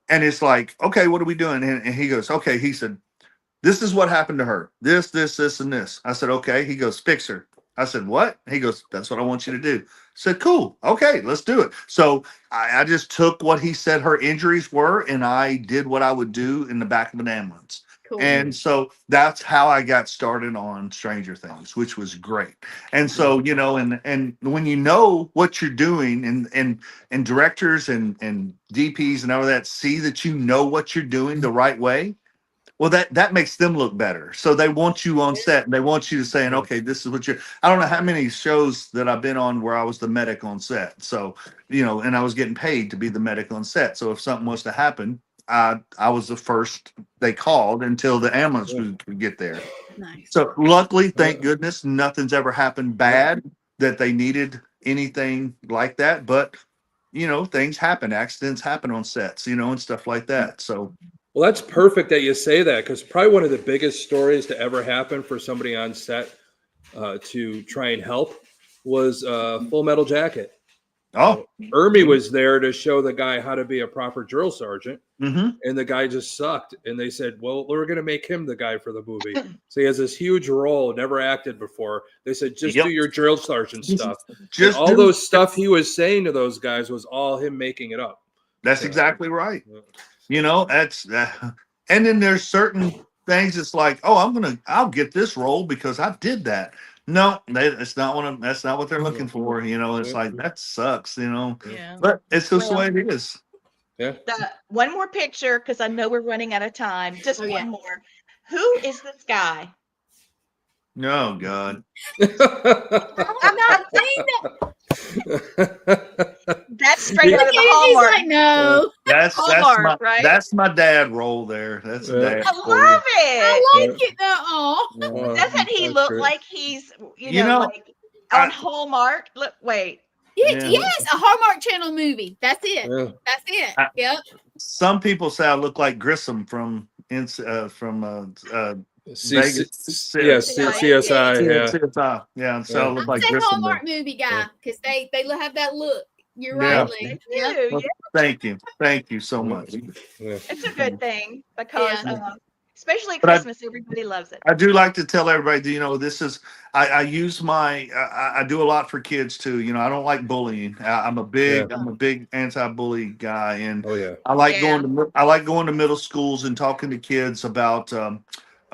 it's like, okay, what are we doing? And he goes, okay. He said, "This is what happened to her. This, and this." I said, okay. He goes, "Fix her." I said, "What?" He goes, "That's what I want you to do." I said, "Cool. Okay, let's do it." So I just took what he said her injuries were, and I did what I would do in the back of an ambulance. Cool. And so that's how I got started on Stranger Things, which was great. And so, and when you know what you're doing, and directors and DPs and all that see that you know what you're doing the right way, well, that makes them look better. So they want you on set, and they want you to saying, okay, this is what I don't know how many shows that I've been on where I was the medic on set. So, and I was getting paid to be the medic on set. So if something was to happen, I was the first they called until the ambulance would get there. Nice. So luckily, thank goodness, nothing's ever happened bad that they needed anything like that. But, things happen, accidents happen on sets, and stuff like that. So. Well, that's perfect that you say that, because probably one of the biggest stories to ever happen for somebody on set to try and help was Full Metal Jacket. Oh, Ermi was there to show the guy how to be a proper drill sergeant, and the guy just sucked. And they said, well, we're going to make him the guy for the movie. So he has this huge role, never acted before. They said, just do your drill sergeant stuff. Just all those stuff he was saying to those guys was all him making it up. That's exactly right. That's and then there's certain things. It's like, oh, I'll get this role because I did that. No, that's not what they're looking for. It's like, that sucks. But it's just the way it is. Yeah. One more picture, because I know we're running out of time. Just one more. Who is this guy? Oh God. I'm not saying that. That's straight out of the Hallmark. Like, no. That's Hallmark, right? That's my dad role there. That's dad. I love it. I like it though. Doesn't he look like he's like on Hallmark? Look, wait. Yes, a Hallmark Channel movie. That's it. Yeah. That's it. Yep. Some people say I look like Grissom from Vegas. CSI. Yeah. So I look like Grissom. Hallmark movie guy, because they have that look. You're right, Lee. Yeah. Well, thank you so much. It's a good thing, because especially Christmas, everybody loves it. I do like to tell everybody, this is, I use I do a lot for kids too. I don't like bullying. I'm a big anti-bully guy, and I like going to middle schools and talking to kids about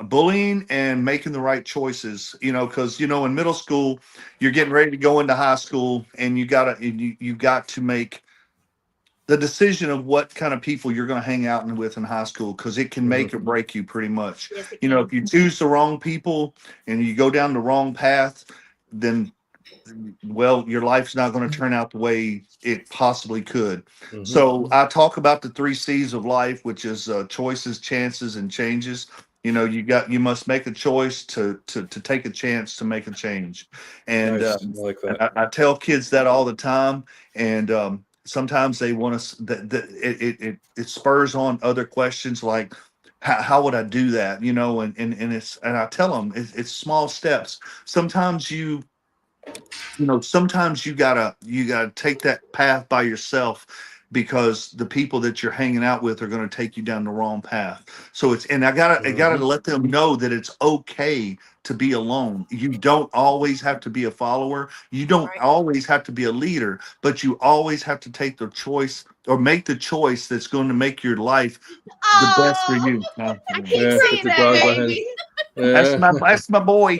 bullying and making the right choices. Because in middle school, you're getting ready to go into high school, and you got to make the decision of what kind of people you're going to hang out with in high school, because it can make or break you pretty much. Yes, if you choose the wrong people and you go down the wrong path, then, well, your life's not going to turn out the way it possibly could. So I talk about the 3 C's of life, which is choices, chances, and changes. You must make a choice to take a chance to make a change. And nice. I like that. I tell kids that all the time. And sometimes they want us that it spurs on other questions like how would I do that, and I tell them it's small steps. Sometimes sometimes you gotta take that path by yourself, because the people that you're hanging out with are going to take you down the wrong path. So I gotta let them know that it's okay to be alone. You don't always have to be a follower. You don't Right. always have to be a leader, but you always have to take the choice or make the choice that's going to make your life the best for Oh, you. I keep Yeah, saying put the that, dog behind. baby. That's my boy.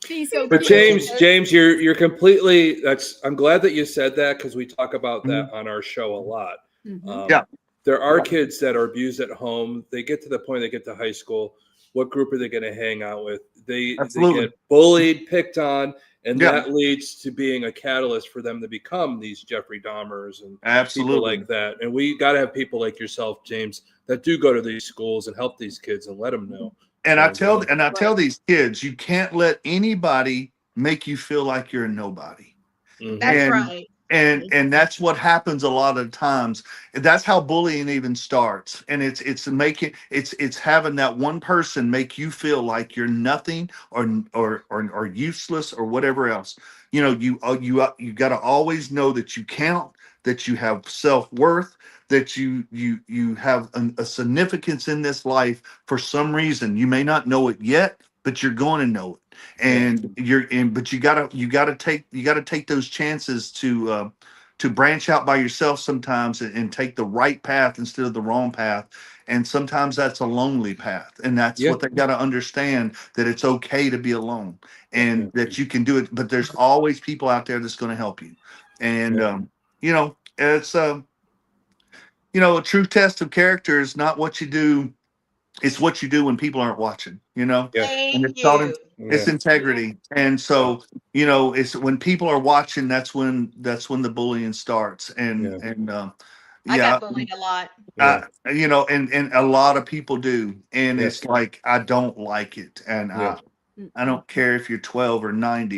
He's so But cute. James, you're completely. I'm glad that you said that, because we talk about that on our show a lot. Mhm. Yeah. There are kids that are abused at home. They get to the point they get to high school. What group are they going to hang out with? They Absolutely. get bullied, picked on, and Yeah. that leads to being a catalyst for them to become these Jeffrey Dahmers and people Absolutely. like that. And we got to have people like yourself, James, that do go to these schools and help these kids and let them know. And I tell Right. these kids, you can't let anybody make you feel like you're a nobody. Mhm. that's And right. and that's what happens a lot of times. That's how bullying even starts. And it's having that one person make you feel like you're nothing or useless or whatever else. You got to always know that you count, that you have self-worth, that you have a significance in this life for some reason. You may not know it yet, but you're going to know it. And but you gotta take those chances to branch out by yourself sometimes, and take the right path instead of the wrong path. And sometimes that's a lonely path, and that's what they got to understand, that it's okay to be alone, and that you can do it, but there's always people out there that's going to help you. And it's a true test of character is not what you do, it's what you do when people aren't watching, and Thank it's called you. it's integrity. And so, it's when people are watching, that's when the bullying starts. And I got yeah, bullied a lot. and a lot of people do, and Yeah. it's like, I don't like it, and Yeah. I don't care if you're 12 or 90,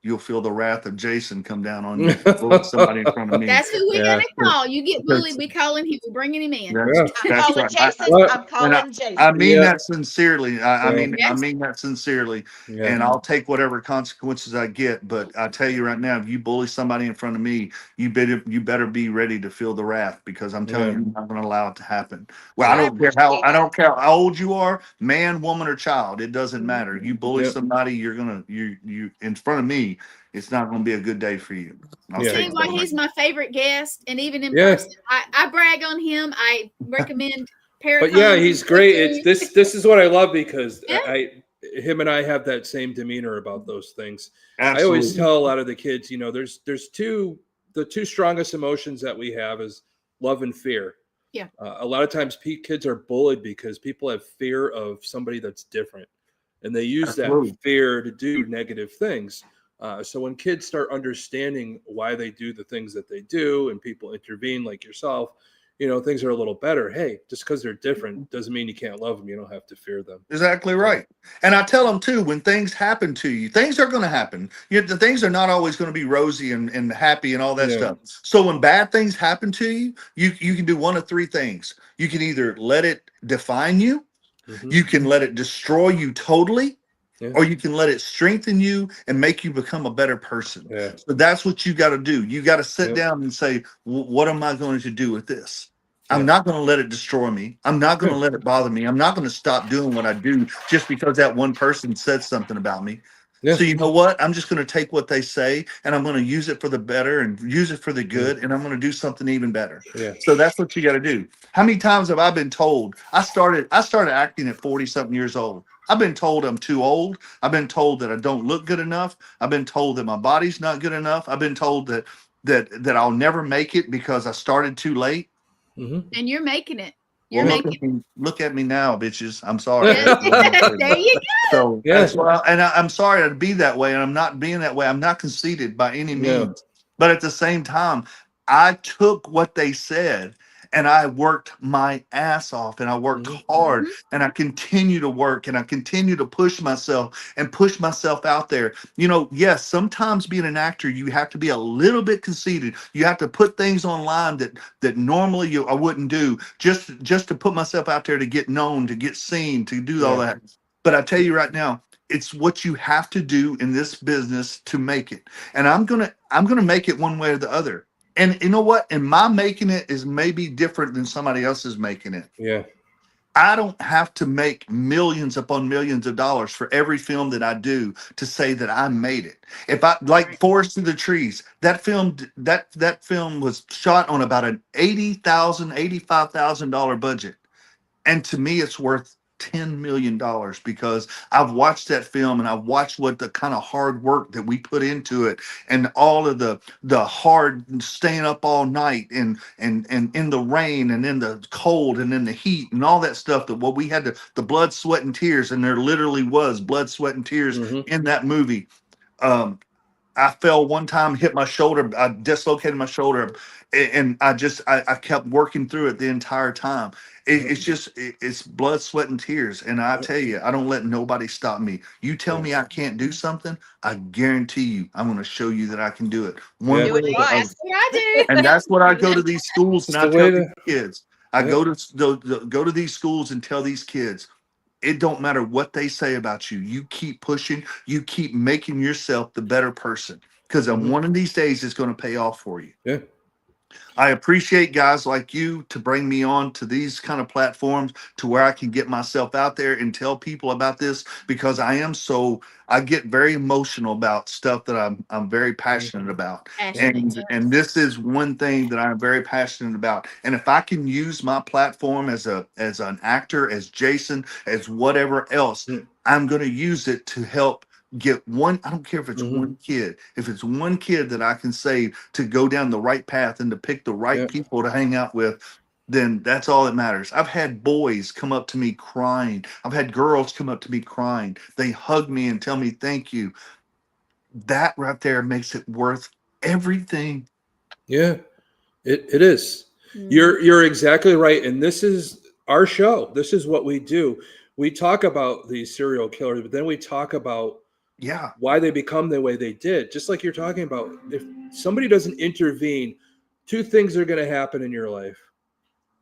you'll feel the wrath of Jason come down on you for bullying somebody in front of me. That's who we're Yeah. gonna call. You get bullied, we calling him. We're bringing him in. Yeah. I'm That's calling right. Jason. Well, I'm calling Jason. I mean Yeah. that sincerely. I Yeah. mean, I Yes. mean that sincerely, Yeah. and I'll take whatever consequences I get. But I tell you right now, if you bully somebody in front of me, you better be ready to feel the wrath, because I'm telling you, I'm not going to allow it to happen. Well, I I don't appreciate care how old you are, man, woman, or child. It doesn't matter. You bully Yep. somebody, you're gonna you in front of me. It's not going to be a good day for you. I'll Yeah. take See why that. he's my favorite guest, and even in Yeah. person, I brag on him. I recommend Paracon. But yeah, he's great. It's this is what I love, because Yeah. him and I have that same demeanor about those things. I Absolutely. always tell a lot of the kids, there's the two strongest emotions that we have is love and fear. Yeah. A lot of times kids are bullied because people have fear of somebody that's different, and they use Absolutely. that fear to do negative things. So when kids start understanding why they do the things that they do, and people intervene like yourself, things are a little better. Hey, just because they're different doesn't mean you can't love them. You don't have to fear them. Exactly right. And I tell them too, when things happen to you, things are going to happen. The things are not always going to be rosy and happy and all that Yeah. stuff. So when bad things happen to you, you can do one of three things. You can either let it define you, Mhm. you can let it destroy you totally, Yeah. or you can let it strengthen you and make you become a better person. Yeah. So that's what you got to do. You got to sit Yep. down and say, what am I going to do with this? I'm Yeah. not going to let it destroy me. I'm not going to let it bother me. I'm not going to stop doing what I do just because that one person said something about me. Yeah. So you know what? I'm just going to take what they say, and I'm going to use it for the better and use it for the good, and I'm going to do something even better. Yeah. So that's what you got to do. How many times have I been told? I started acting at 40 something years old. I've been told I'm too old. I've been told that I don't look good enough. I've been told that my body's not good enough. I've been told that I'll never make it because I started too late. Mhm. And you're making it. You're Well, making look at me now, bitches. I'm sorry. it. There you go. So Yeah. that's why, and I'm sorry to be that way, and I'm not being that way. I'm not conceited by any No. means. But at the same time, I took what they said and I worked my ass off, and I worked hard, and I continue to work, and I continue to push myself and push myself out there. You know, yes, sometimes being an actor, you have to be a little bit conceited. You have to put things online that normally I wouldn't do, just to put myself out there, to get known, to get seen, to do all that. But I tell you right now, it's what you have to do in this business to make it. And I'm gonna make it one way or the other. And you know what? And my making it is maybe different than somebody else's making it. Yeah. I don't have to make millions upon millions of dollars for every film that I do to say that I made it. If I like Forest Through the Trees, that film was shot on about an $85,000 budget. And to me, it's worth $10 million because I've watched that film and I've watched what the kind of hard work that we put into it, and all of the hard staying up all night and in the rain and in the cold and in the heat and all that stuff, that what we had to, the blood, sweat, and tears. And there literally was blood, sweat, and tears in that movie. I fell one time, hit my shoulder, I dislocated my shoulder, and I kept working through it the entire time. It's blood, sweat, and tears. And I tell you, I don't let nobody stop me. You tell me I can't do something, I guarantee you, I'm going to show you that I can do it. One Do way it or the right. other. That's what I do. And that's what I go to these schools and I It's the tell way these to- kids. I go to these schools and tell these kids, it don't matter what they say about you. You keep pushing. You keep making yourself the better person, because on one of these days it's going to pay off for you. Yeah. I appreciate guys like you to bring me on to these kind of platforms to where I can get myself out there and tell people about this, because I get very emotional about stuff that I'm very passionate about. And this is one thing that I'm very passionate about. And if I can use my platform as an actor, as Jason, as whatever else, I'm going to use it to help get one. I don't care if it's one kid. If it's one kid that I can save to go down the right path and to pick the right people to hang out with, then that's all that matters. I've had boys come up to me crying. I've had girls come up to me crying. They hug me and tell me thank you. That right there makes it worth everything. Yeah, it is. You're exactly right. And this is our show. This is what we do. We talk about these serial killers, but then we talk about why they become the way they did. Just like you're talking about, if somebody doesn't intervene, two things are going to happen in your life.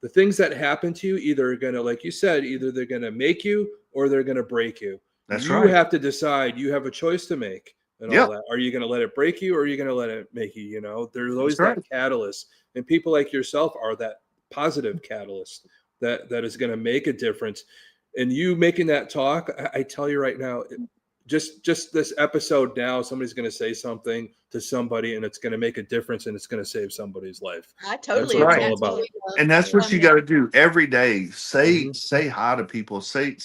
The things that happen to you either are going to, like you said, either they're going to make you or they're going to break you. That's you right. have to decide. You have a choice to make and all that. Are you going to let it break you or are you going to let it make you? You know, there's always that catalyst. And people like yourself are that positive catalyst that is going to make a difference. And you making that talk, I tell you right now, just this episode now, somebody's going to say something to somebody and it's going to make a difference and it's going to save somebody's life. I totally That's what agree. it's all about. And that's what you got to do every day. Say hi to people. Say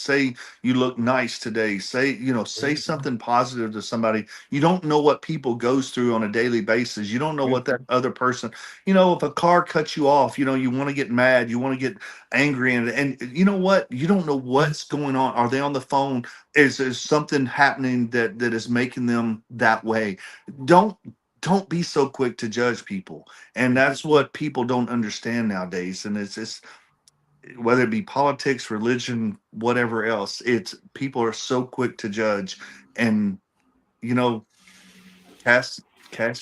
you look nice today. Say something positive to somebody. You don't know what people goes through on a daily basis. You don't know what that other person, if a car cuts you off, you want to get mad, you want to get angry, and you know what? You don't know what's going on. Are they on the phone? Is there something happening that is making them that way? Don't be so quick to judge people. And that's what people don't understand nowadays. And it's just, whether it be politics, religion, whatever else, it's people are so quick to judge. And cast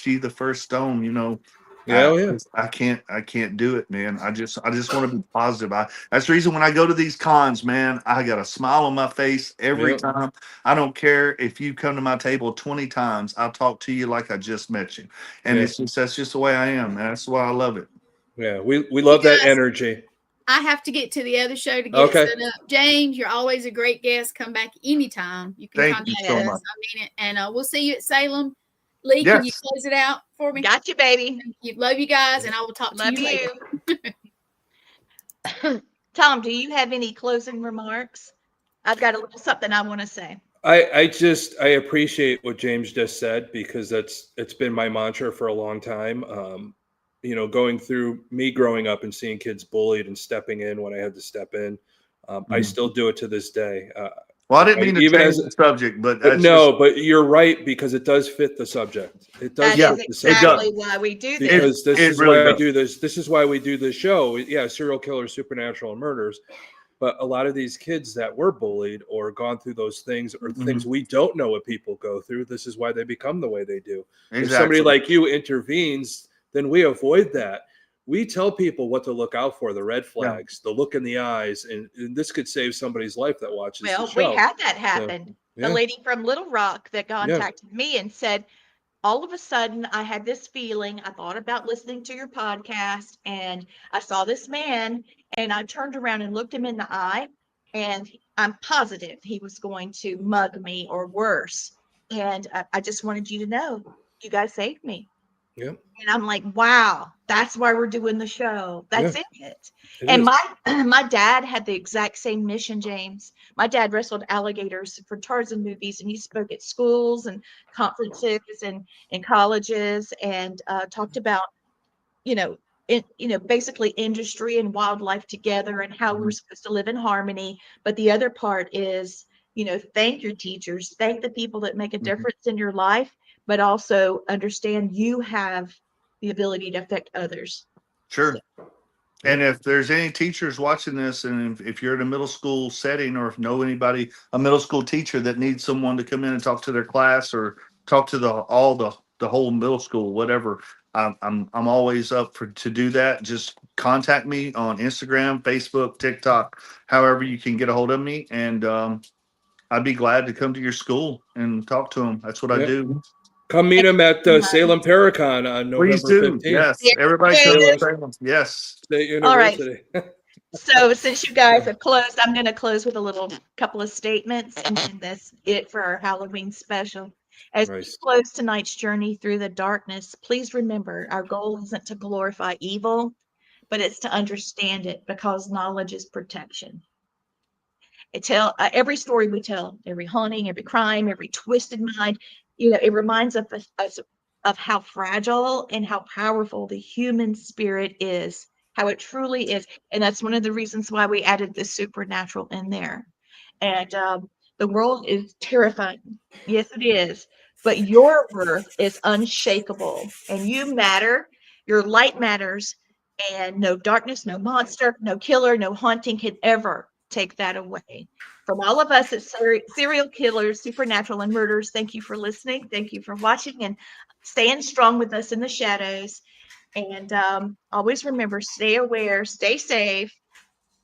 ye the first stone. I can't do it, man. I just want to be positive. That's the reason when I go to these cons, man, I got a smile on my face every time. I don't care if you come to my table 20 times, I'll talk to you like I just met you. And that's just the way I am, man. That's why I love it. Yeah, we love that energy. I have to get to the other show to get it set up. James, you're always a great guest. Come back anytime. You can contact us. I mean it. And we'll see you at Salem. Lee, can you close it out for me? Got you, baby. Love you guys, and I will talk to you later. Tom, do you have any closing remarks? I've got a little something I want to say. I appreciate what James just said, because it's been my mantra for a long time. Going through me growing up and seeing kids bullied and stepping in when I had to step in. I still do it to this day. Well, I didn't mean to change the subject, but but you're right, because it does fit the subject. It does. That is exactly why we do this. Because this is why I do this. This is why we do this show. Yeah, serial killers, supernatural, and murders. But a lot of these kids that were bullied or gone through those things, or things we don't know what people go through, this is why they become the way they do. Exactly. If somebody like you intervenes, then we avoid that. We tell people what to look out for, the red flags, the look in the eyes, and this could save somebody's life that watches the show. We had that happen. The lady from Little Rock that contacted me and said, all of a sudden, I had this feeling. I thought about listening to your podcast, and I saw this man, and I turned around and looked him in the eye, and I'm positive he was going to mug me or worse. And I just wanted you to know, you guys saved me. Yeah. And I'm like, wow, that's why we're doing the show. That's it. And my dad had the exact same mission, James. My dad wrestled alligators for Tarzan movies, and he spoke at schools and conferences and in colleges, and talked about, basically industry and wildlife together and how we're supposed to live in harmony. But the other part is, thank your teachers, thank the people that make a difference in your life, but also understand you have the ability to affect others. Sure. So. And if there's any teachers watching this, and if you're in a middle school setting, or if you know anybody, a middle school teacher that needs someone to come in and talk to their class, or talk to the whole middle school, whatever, I'm always up to do that. Just contact me on Instagram, Facebook, TikTok, however you can get a hold of me, and I'd be glad to come to your school and talk to them. That's what I do. Come meet him at Salem Paracon on November 15th. Yes, everybody come to Salem. Yes. State University. All right. So since you guys have closed, I'm going to close with a couple of statements, and then that's it for our Halloween special. As we close tonight's journey through the darkness, please remember our goal isn't to glorify evil, but it's to understand it, because knowledge is protection. Every story we tell, every haunting, every crime, every twisted mind, it reminds us of how fragile and how powerful the human spirit is, how it truly is. And that's one of the reasons why we added the supernatural in there. And the world is terrifying. Yes, it is. But your worth is unshakable, and you matter. Your light matters, and no darkness, no monster, no killer, no haunting can ever take that away. From all of us at Serial Killers, Supernatural, and Murders, thank you for listening. Thank you for watching and staying strong with us in the shadows. And always remember, stay aware, stay safe.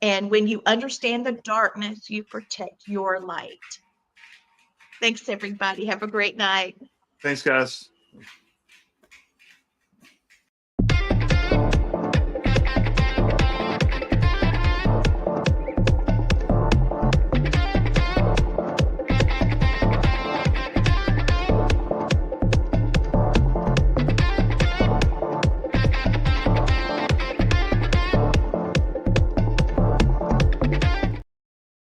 And when you understand the darkness, you protect your light. Thanks, everybody. Have a great night. Thanks, guys.